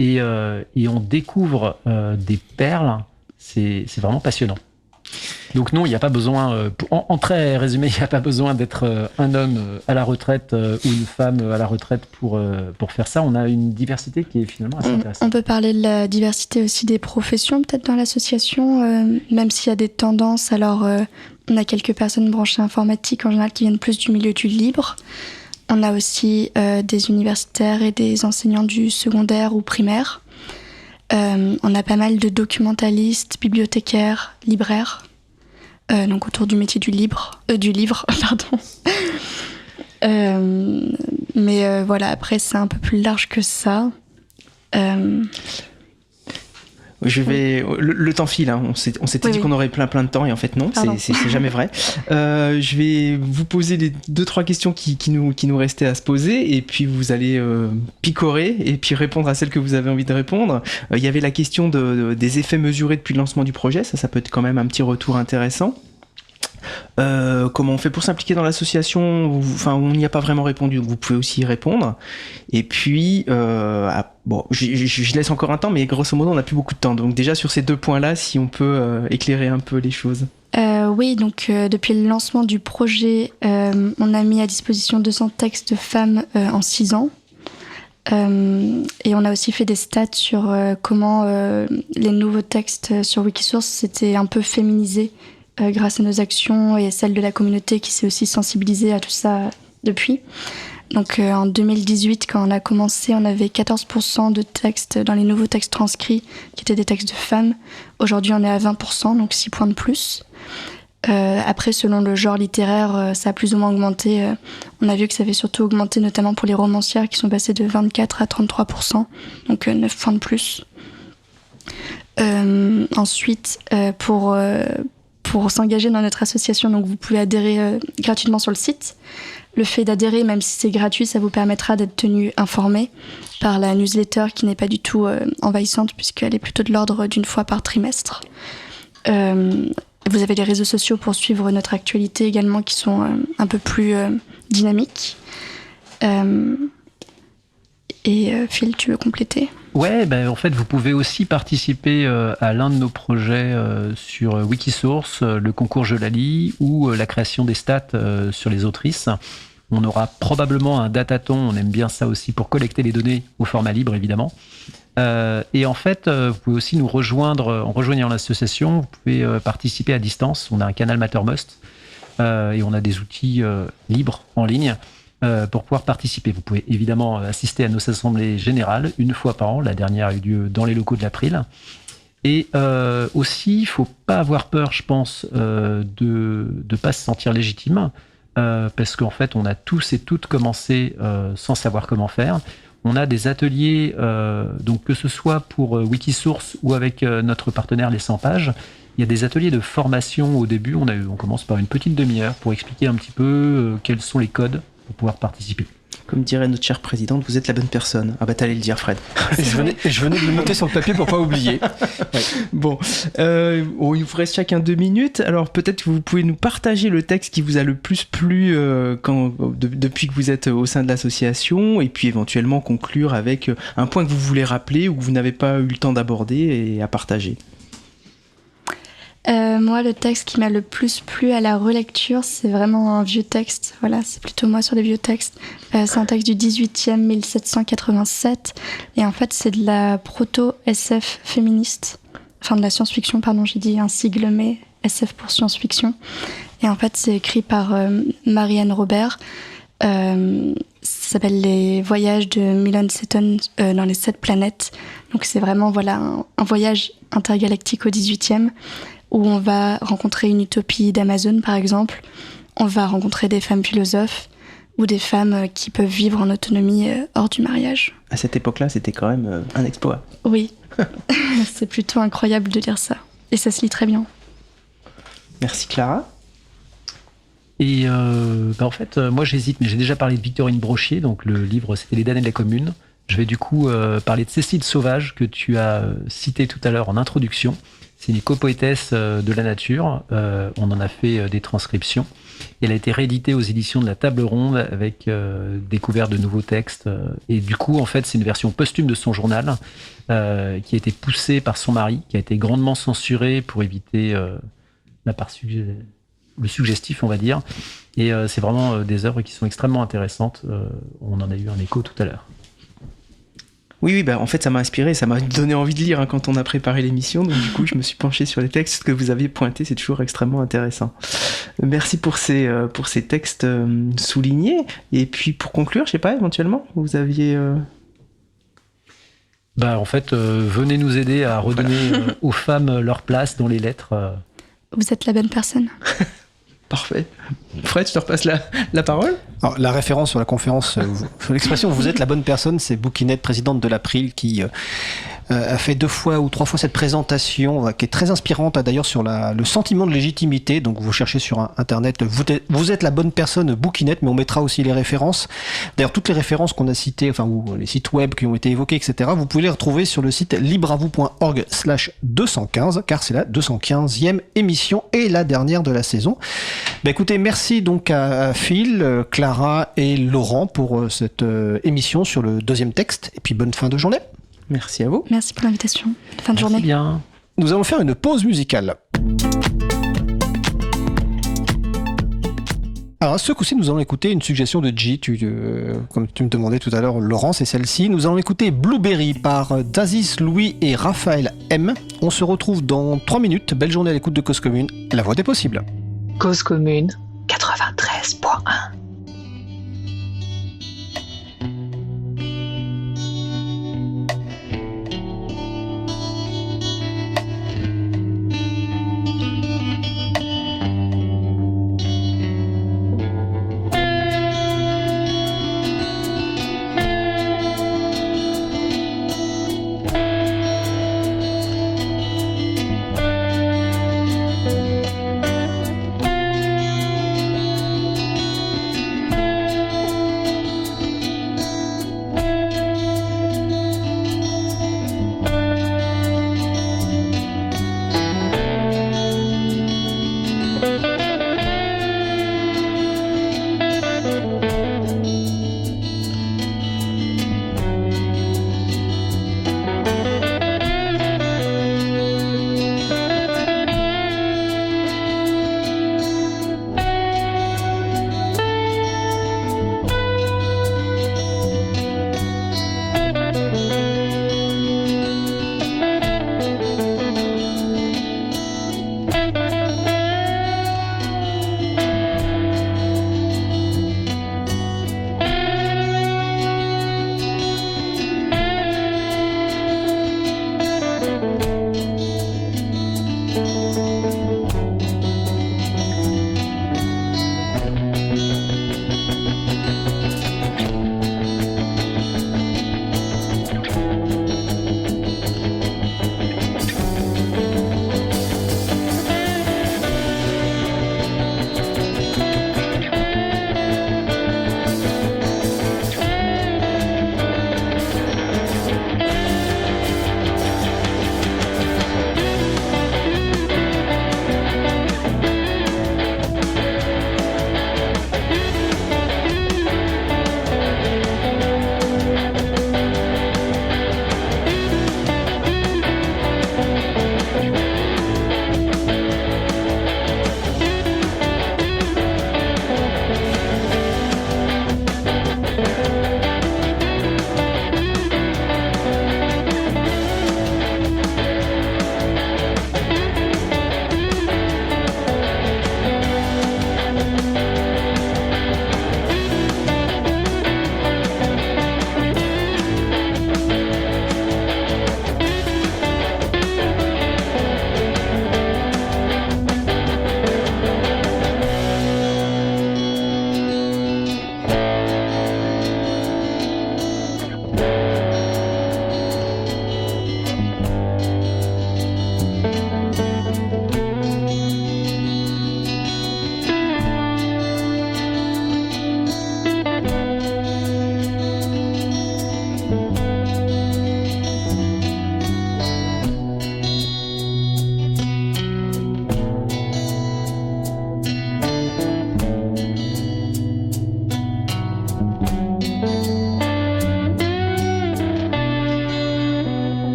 Et on découvre des perles, c'est vraiment passionnant. Donc non, il n'y a pas besoin, en très résumé, il n'y a pas besoin d'être un homme à la retraite ou une femme à la retraite pour faire ça. On a une diversité qui est finalement assez intéressante. On peut parler de la diversité aussi des professions peut-être dans l'association, même s'il y a des tendances. Alors, on a quelques personnes branchées informatique en général qui viennent plus du milieu du libre. On a aussi des universitaires et des enseignants du secondaire ou primaire. On a pas mal de documentalistes, bibliothécaires, libraires, donc autour du métier du livre, pardon. Voilà, après c'est un peu plus large que ça. Le temps file, hein. On s'était dit qu'on aurait plein de temps et en fait non, c'est jamais vrai. Je vais vous poser les 2-3 questions qui nous restaient à se poser et puis vous allez picorer et puis répondre à celles que vous avez envie de répondre. Il y avait la question des effets mesurés depuis le lancement du projet, ça peut être quand même un petit retour intéressant. Comment on fait pour s'impliquer dans l'association, on n'y a pas vraiment répondu, donc vous pouvez aussi y répondre. Et puis je laisse encore un temps, mais grosso modo on n'a plus beaucoup de temps, donc déjà sur ces 2 points là, si on peut éclairer un peu les choses. Oui, donc depuis le lancement du projet, on a mis à disposition 200 textes de femmes en 6 ans. Et on a aussi fait des stats sur comment les nouveaux textes sur Wikisource s'étaient un peu féminisés grâce à nos actions et celle de la communauté qui s'est aussi sensibilisée à tout ça depuis. Donc en 2018, quand on a commencé, on avait 14% de textes dans les nouveaux textes transcrits qui étaient des textes de femmes. Aujourd'hui, on est à 20%, donc 6 points de plus. Après, selon le genre littéraire, ça a plus ou moins augmenté. On a vu que ça avait surtout augmenté, notamment pour les romancières qui sont passées de 24 à 33%, donc 9 points de plus. Ensuite, pour s'engager dans notre association, donc vous pouvez adhérer gratuitement sur le site. Le fait d'adhérer, même si c'est gratuit, ça vous permettra d'être tenu informé par la newsletter qui n'est pas du tout envahissante puisqu'elle est plutôt de l'ordre d'une fois par trimestre. Vous avez les réseaux sociaux pour suivre notre actualité également qui sont un peu plus dynamiques. Phil, tu veux compléter ? Ouais, en fait, vous pouvez aussi participer à l'un de nos projets sur Wikisource, le concours Je la lis, ou la création des stats sur les autrices. On aura probablement un datathon, on aime bien ça aussi, pour collecter les données au format libre, évidemment. Et en fait, vous pouvez aussi nous rejoindre, en rejoignant l'association, vous pouvez participer à distance. On a un canal Mattermost et on a des outils libres en ligne pour pouvoir participer. Vous pouvez évidemment assister à nos assemblées générales une fois par an. La dernière a eu lieu dans les locaux de l'April. Et aussi, il ne faut pas avoir peur, je pense, de ne pas se sentir légitime, parce qu'en fait, on a tous et toutes commencé sans savoir comment faire. On a des ateliers, donc que ce soit pour Wikisource ou avec notre partenaire Les 100 pages, il y a des ateliers de formation au début. On commence par une petite demi-heure pour expliquer un petit peu quels sont les codes pour pouvoir participer. Comme dirait notre chère présidente, vous êtes la bonne personne. Ah bah t'allais le dire, Fred. Je venais de le noter sur le papier pour pas oublier. Ouais. Bon, il vous reste chacun 2 minutes. Alors peut-être que vous pouvez nous partager le texte qui vous a le plus plu depuis que vous êtes au sein de l'association, et puis éventuellement conclure avec un point que vous voulez rappeler ou que vous n'avez pas eu le temps d'aborder et à partager. Moi, le texte qui m'a le plus plu à la relecture, c'est vraiment un vieux texte. Voilà, c'est plutôt moi sur les vieux textes. C'est un texte du 18e, 1787. Et en fait, c'est de la proto-SF féministe. Enfin, de la science-fiction, pardon, j'ai dit un sigle, mais SF pour science-fiction. Et en fait, c'est écrit par Marianne Robert. Ça s'appelle Les voyages de Milon Seton dans les 7 planètes. Donc, c'est vraiment un voyage intergalactique au 18e. Où on va rencontrer une utopie d'Amazon, par exemple. On va rencontrer des femmes philosophes ou des femmes qui peuvent vivre en autonomie hors du mariage. À cette époque-là, c'était quand même un exploit. Oui, c'est plutôt incroyable de lire ça. Et ça se lit très bien. Merci Clara. Et en fait, moi j'hésite, mais j'ai déjà parlé de Victorine Brochier, donc le livre c'était Les damnés de la commune. Je vais du coup parler de Cécile Sauvage, que tu as cité tout à l'heure en introduction. C'est une copoétesse de la nature. On en a fait des transcriptions. Elle a été rééditée aux éditions de la Table Ronde avec découverte de nouveaux textes. Et du coup, en fait, c'est une version posthume de son journal qui a été poussée par son mari, qui a été grandement censurée pour éviter le suggestif, on va dire. Et c'est vraiment des œuvres qui sont extrêmement intéressantes. On en a eu un écho tout à l'heure. Oui, en fait, ça m'a inspiré, ça m'a donné envie de lire quand on a préparé l'émission. Donc, du coup, je me suis penché sur les textes que vous aviez pointés. C'est toujours extrêmement intéressant. Merci pour ces textes soulignés. Et puis, pour conclure, je sais pas, éventuellement, vous aviez... En fait, venez nous aider à redonner aux femmes leur place dans les lettres. Vous êtes la bonne personne. Parfait. Fred, je te repasse la parole. Alors, la référence sur la conférence, sur l'expression « vous êtes la bonne personne », c'est Bouquinette, présidente de l'April, qui a fait 2 fois ou 3 fois cette présentation qui est très inspirante d'ailleurs sur le sentiment de légitimité. Donc vous cherchez sur internet, vous êtes la bonne personne Bookinet, mais on mettra aussi les références. D'ailleurs toutes les références qu'on a citées, enfin ou les sites web qui ont été évoqués, etc. Vous pouvez les retrouver sur le site libreavou.org/215, car c'est la 215e émission et la dernière de la saison. Écoutez, merci donc à Phil, Clara et Laurent pour cette émission sur le deuxième texte, et puis bonne fin de journée. Merci à vous. Merci pour l'invitation. Fin de journée. Bien. Nous allons faire une pause musicale. Alors, ce coup-ci, nous allons écouter une suggestion de G, comme tu me demandais tout à l'heure, Laurent, c'est celle-ci. Nous allons écouter Blueberry par Dazis Louis et Raphaël M. On se retrouve dans 3 minutes. Belle journée à l'écoute de Cause Commune, la voix des possibles. Cause Commune 93.1.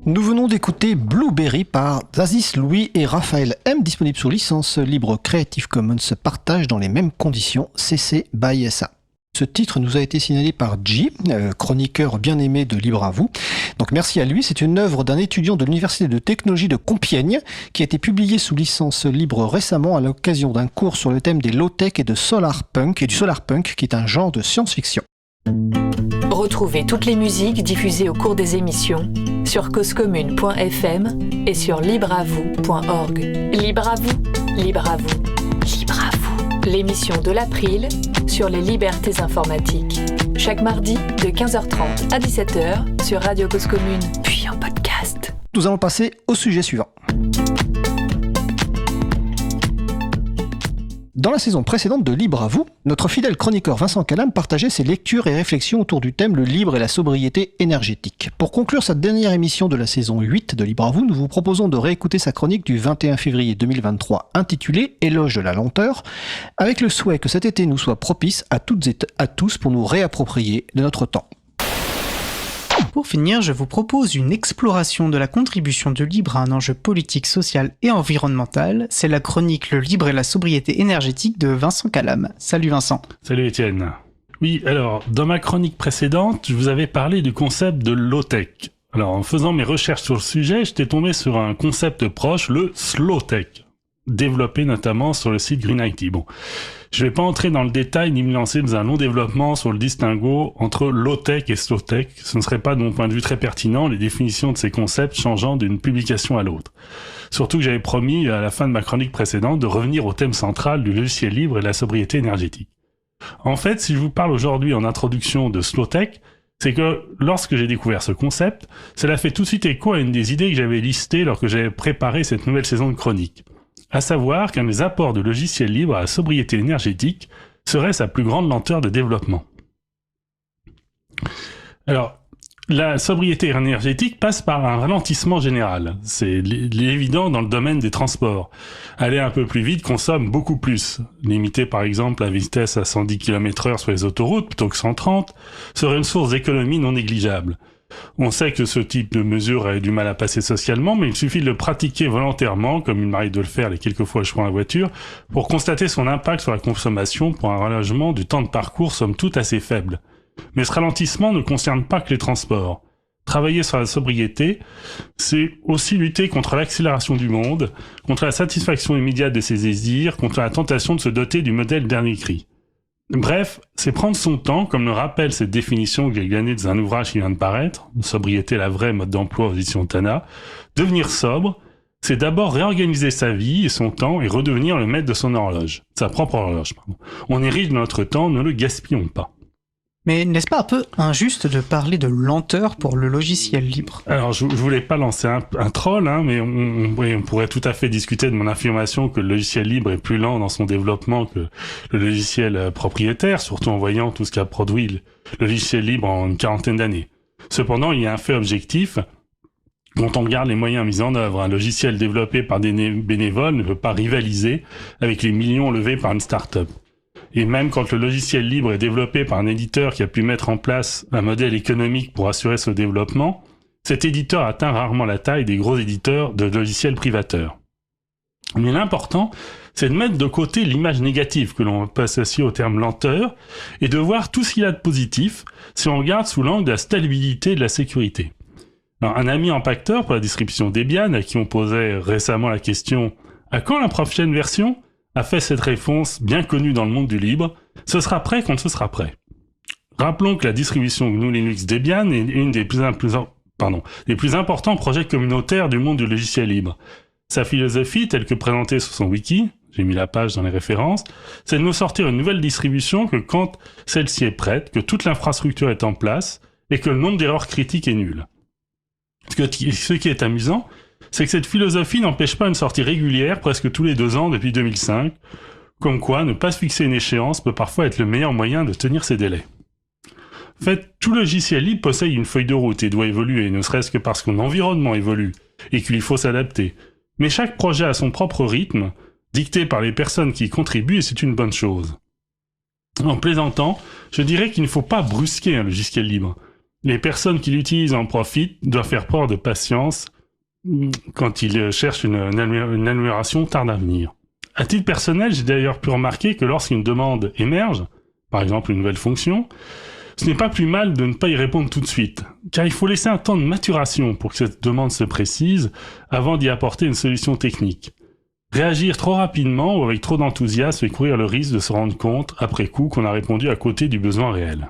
Nous venons d'écouter Blueberry par Dazis Louis et Raphaël M, disponible sous licence libre Creative Commons, partage dans les mêmes conditions, CC by SA. Ce titre nous a été signalé par G, chroniqueur bien aimé de Libre à vous. Donc merci à lui, c'est une œuvre d'un étudiant de l'Université de technologie de Compiègne qui a été publiée sous licence libre récemment à l'occasion d'un cours sur le thème des low-tech et du solar punk qui est un genre de science-fiction. Retrouvez toutes les musiques diffusées au cours des émissions sur causecommune.fm et sur libreavou.org. Libre à vous, libre à vous, libre à vous. L'émission de l'April sur les libertés informatiques. Chaque mardi de 15h30 à 17h sur Radio Cause Commune, puis en podcast. Nous allons passer au sujet suivant. Dans la saison précédente de Libre à vous, notre fidèle chroniqueur Vincent Calam partageait ses lectures et réflexions autour du thème le libre et la sobriété énergétique. Pour conclure cette dernière émission de la saison 8 de Libre à vous, nous vous proposons de réécouter sa chronique du 21 février 2023 intitulée « Éloge de la lenteur », avec le souhait que cet été nous soit propice à toutes et à tous pour nous réapproprier de notre temps. Pour finir, je vous propose une exploration de la contribution du libre à un enjeu politique, social et environnemental. C'est la chronique Le libre et la sobriété énergétique de Vincent Calam. Salut Vincent. Salut Étienne. Oui, alors, dans ma chronique précédente, je vous avais parlé du concept de low-tech. Alors, en faisant mes recherches sur le sujet, j'étais tombé sur un concept proche, le slow-tech, développé notamment sur le site Green IT. Bon, je vais pas entrer dans le détail ni me lancer dans un long développement sur le distinguo entre low-tech et slow-tech. Ce ne serait pas, de mon point de vue, très pertinent, les définitions de ces concepts changeant d'une publication à l'autre. Surtout que j'avais promis, à la fin de ma chronique précédente, de revenir au thème central du logiciel libre et de la sobriété énergétique. En fait, si je vous parle aujourd'hui en introduction de slow-tech, c'est que lorsque j'ai découvert ce concept, cela fait tout de suite écho à une des idées que j'avais listées lorsque j'avais préparé cette nouvelle saison de chronique. À savoir qu'un des apports de logiciel libre à la sobriété énergétique serait sa plus grande lenteur de développement. Alors, la sobriété énergétique passe par un ralentissement général. C'est évident dans le domaine des transports. Aller un peu plus vite consomme beaucoup plus. Limiter par exemple la vitesse à 110 km/h sur les autoroutes plutôt que 130 serait une source d'économie non négligeable. On sait que ce type de mesure a du mal à passer socialement, mais il suffit de le pratiquer volontairement, comme il m'arrive de le faire les quelques fois que je prends la voiture, pour constater son impact sur la consommation pour un rallongement du temps de parcours somme toute assez faible. Mais ce ralentissement ne concerne pas que les transports. Travailler sur la sobriété, c'est aussi lutter contre l'accélération du monde, contre la satisfaction immédiate de ses désirs, contre la tentation de se doter du modèle dernier cri. Bref, c'est prendre son temps, comme le rappelle cette définition que j'ai gagnée dans un ouvrage qui vient de paraître, Sobriété, la vraie mode d'emploi aux éditions Tana. Devenir sobre, c'est d'abord réorganiser sa vie et son temps et redevenir le maître de son horloge. Sa propre horloge, pardon. On est riche de notre temps, ne le gaspillons pas. Mais n'est-ce pas un peu injuste de parler de lenteur pour le logiciel libre ? Alors, je voulais pas lancer un troll, mais on pourrait tout à fait discuter de mon affirmation que le logiciel libre est plus lent dans son développement que le logiciel propriétaire, surtout en voyant tout ce qu'a produit le logiciel libre en une quarantaine d'années. Cependant, il y a un fait objectif. Quand on regarde les moyens mis en œuvre, un logiciel développé par des bénévoles ne peut pas rivaliser avec les millions levés par une start-up. Et même quand le logiciel libre est développé par un éditeur qui a pu mettre en place un modèle économique pour assurer ce développement, cet éditeur atteint rarement la taille des gros éditeurs de logiciels privateurs. Mais l'important, c'est de mettre de côté l'image négative que l'on peut associer au terme lenteur et de voir tout ce qu'il y a de positif si on regarde sous l'angle de la stabilité et de la sécurité. Alors, un ami empaqueteur pour la distribution Debian, à qui on posait récemment la question « À quand la prochaine version ?» a fait cette réponse bien connue dans le monde du libre, ce sera prêt quand ce sera prêt. Rappelons que la distribution GNU Linux Debian est une des plus importants projets communautaires du monde du logiciel libre. Sa philosophie, telle que présentée sur son wiki, j'ai mis la page dans les références, c'est de nous sortir une nouvelle distribution que quand celle-ci est prête, que toute l'infrastructure est en place, et que le nombre d'erreurs critiques est nul. Ce qui est amusant, c'est que cette philosophie n'empêche pas une sortie régulière presque tous les 2 ans depuis 2005, comme quoi ne pas se fixer une échéance peut parfois être le meilleur moyen de tenir ses délais. En fait, tout logiciel libre possède une feuille de route et doit évoluer, ne serait-ce que parce que l'environnement évolue et qu'il faut s'adapter. Mais chaque projet a son propre rythme, dicté par les personnes qui y contribuent et c'est une bonne chose. En plaisantant, je dirais qu'il ne faut pas brusquer un logiciel libre. Les personnes qui l'utilisent en profitent doivent faire preuve de patience quand ils cherchent une amélioration tarde à venir. À titre personnel, j'ai d'ailleurs pu remarquer que lorsqu'une demande émerge, par exemple une nouvelle fonction, ce n'est pas plus mal de ne pas y répondre tout de suite, car il faut laisser un temps de maturation pour que cette demande se précise avant d'y apporter une solution technique. Réagir trop rapidement ou avec trop d'enthousiasme fait courir le risque de se rendre compte, après coup, qu'on a répondu à côté du besoin réel.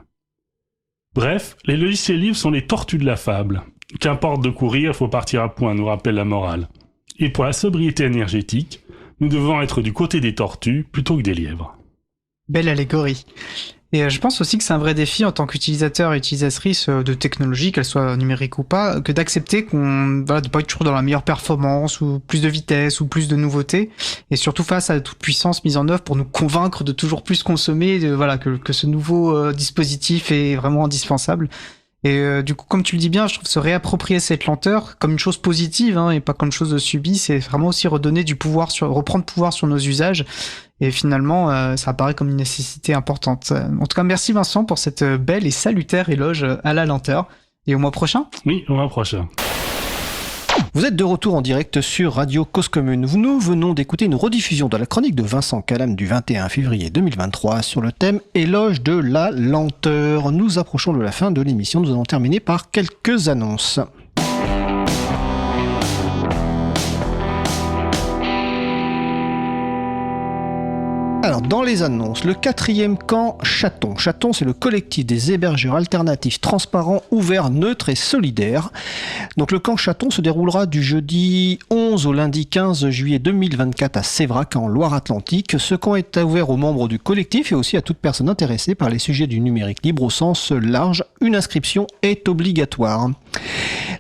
Bref, les logiciels libres sont les tortues de la fable. Qu'importe de courir, il faut partir à point, nous rappelle la morale. Et pour la sobriété énergétique, nous devons être du côté des tortues plutôt que des lièvres. Belle allégorie. Et je pense aussi que c'est un vrai défi en tant qu'utilisateur et utilisatrice de technologie, qu'elle soit numérique ou pas, que d'accepter de pas être toujours dans la meilleure performance ou plus de vitesse ou plus de nouveautés, et surtout face à toute puissance mise en œuvre pour nous convaincre de toujours plus consommer, que ce nouveau dispositif est vraiment indispensable. Et du coup, comme tu le dis bien, je trouve se réapproprier cette lenteur comme une chose positive, et pas comme une chose de subie, c'est vraiment aussi redonner du pouvoir reprendre pouvoir sur nos usages. Et finalement, ça apparaît comme une nécessité importante. En tout cas, merci Vincent pour cette belle et salutaire éloge à la lenteur. Et au mois prochain ? Oui, au mois prochain. Vous êtes de retour en direct sur Radio Cause Commune. Nous venons d'écouter une rediffusion de la chronique de Vincent Calam du 21 février 2023 sur le thème « Éloge de la lenteur ». Nous approchons de la fin de l'émission. Nous allons terminer par quelques annonces. Alors, dans les annonces, le 4e camp Chaton. Chaton, c'est le collectif des hébergeurs alternatifs transparents, ouverts, neutres et solidaires. Donc, le camp Chaton se déroulera du jeudi 11 au lundi 15 juillet 2024 à Sévrac, en Loire-Atlantique. Ce camp est ouvert aux membres du collectif et aussi à toute personne intéressée par les sujets du numérique libre au sens large. Une inscription est obligatoire.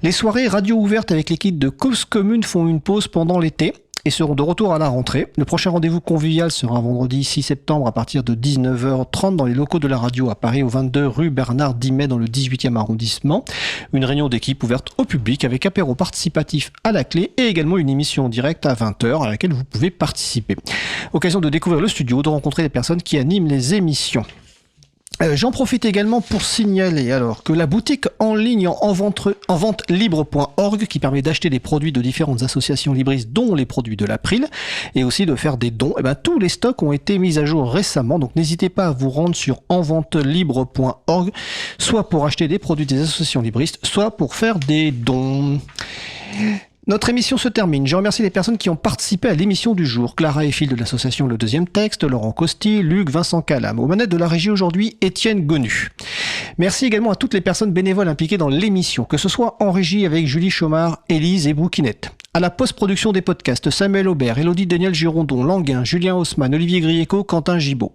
Les soirées radio ouvertes avec l'équipe de Cause Commune font une pause pendant l'été et seront de retour à la rentrée. Le prochain rendez-vous convivial sera vendredi 6 septembre à partir de 19h30 dans les locaux de la radio à Paris, au 22 rue Bernard Dimet dans le 18e arrondissement. Une réunion d'équipe ouverte au public avec apéro participatif à la clé et également une émission en direct à 20h à laquelle vous pouvez participer. Occasion de découvrir le studio, de rencontrer les personnes qui animent les émissions. J'en profite également pour signaler alors que la boutique en ligne en vente libre.org, qui permet d'acheter des produits de différentes associations libristes, dont les produits de l'April, et aussi de faire des dons, tous les stocks ont été mis à jour récemment, donc n'hésitez pas à vous rendre sur enventelibre.org, soit pour acheter des produits des associations libristes, soit pour faire des dons. Notre émission se termine. Je remercie les personnes qui ont participé à l'émission du jour. Clara et Phil de l'association Le Deuxième Texte, Laurent Costi, Luc, Vincent Calam. Aux manettes de la régie aujourd'hui, Étienne Gonu. Merci également à toutes les personnes bénévoles impliquées dans l'émission, que ce soit en régie avec Julie Chomard, Élise et Bouquinette. À la post-production des podcasts, Samuel Aubert, Élodie Daniel Girondon, Languin, Julien Haussmann, Olivier Grieco, Quentin Gibaud.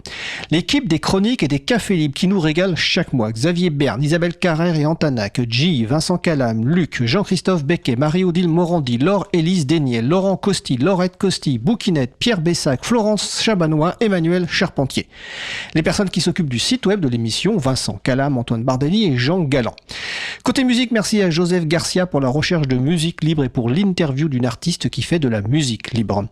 L'équipe des chroniques et des cafés libres qui nous régale chaque mois. Xavier Berne, Isabelle Carrère et Antanac, G, Vincent Calam, Luc, Jean-Christophe Becquet, Marie-Odile Morandi, Laure Élise Déniel, Laurent Costi, Laurette Costi, Bouquinette, Pierre Bessac, Florence Chabanois, Emmanuel Charpentier. Les personnes qui s'occupent du site web de l'émission, Vincent Calam, Antoine Bardelli et Jean Galland. Côté musique, merci à Joseph Garcia pour la recherche de musique libre et pour l'interview d'une artiste qui fait de la musique libre.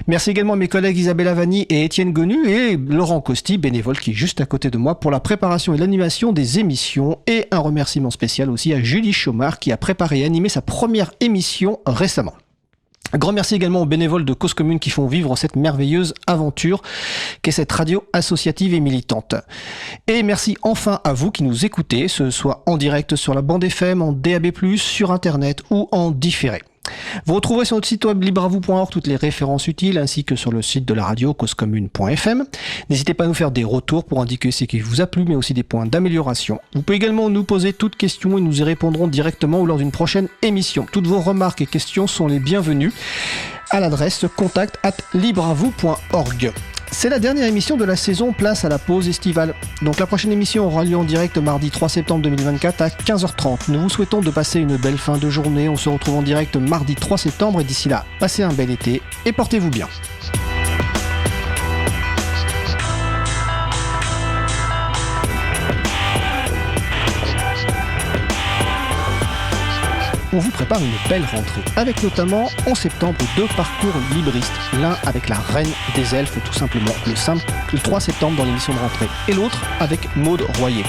Merci également à mes collègues Isabelle Avani et Étienne Gonu et Laurent Costi, bénévole qui est juste à côté de moi pour la préparation et l'animation des émissions, et un remerciement spécial aussi à Julie Chomard qui a préparé et animé sa première émission récemment. Un grand merci également aux bénévoles de Cause Commune qui font vivre cette merveilleuse aventure qu'est cette radio associative et militante. Et merci enfin à vous qui nous écoutez, ce soit en direct sur la bande FM, en DAB+, sur Internet ou en différé. Vous retrouverez sur notre site web libreavou.org toutes les références utiles ainsi que sur le site de la radio causecommune.fm. N'hésitez pas à nous faire des retours pour indiquer ce qui vous a plu mais aussi des points d'amélioration. Vous pouvez également nous poser toutes questions et nous y répondrons directement ou lors d'une prochaine émission. Toutes vos remarques et questions sont les bienvenues à l'adresse contact@libreavou.org. C'est la dernière émission de la saison, place à la pause estivale. Donc la prochaine émission aura lieu en direct mardi 3 septembre 2024 à 15h30. Nous vous souhaitons de passer une belle fin de journée. On se retrouve en direct mardi 3 septembre et d'ici là, passez un bel été et portez-vous bien. On vous prépare une belle rentrée, avec notamment en septembre 2 parcours libristes, l'un avec la reine des elfes tout simplement, le 3 septembre dans l'émission de rentrée, et l'autre avec Maude Royer.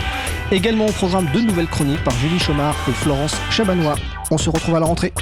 Également au programme 2 nouvelles chroniques par Julie Chomard et Florence Chabanois. On se retrouve à la rentrée.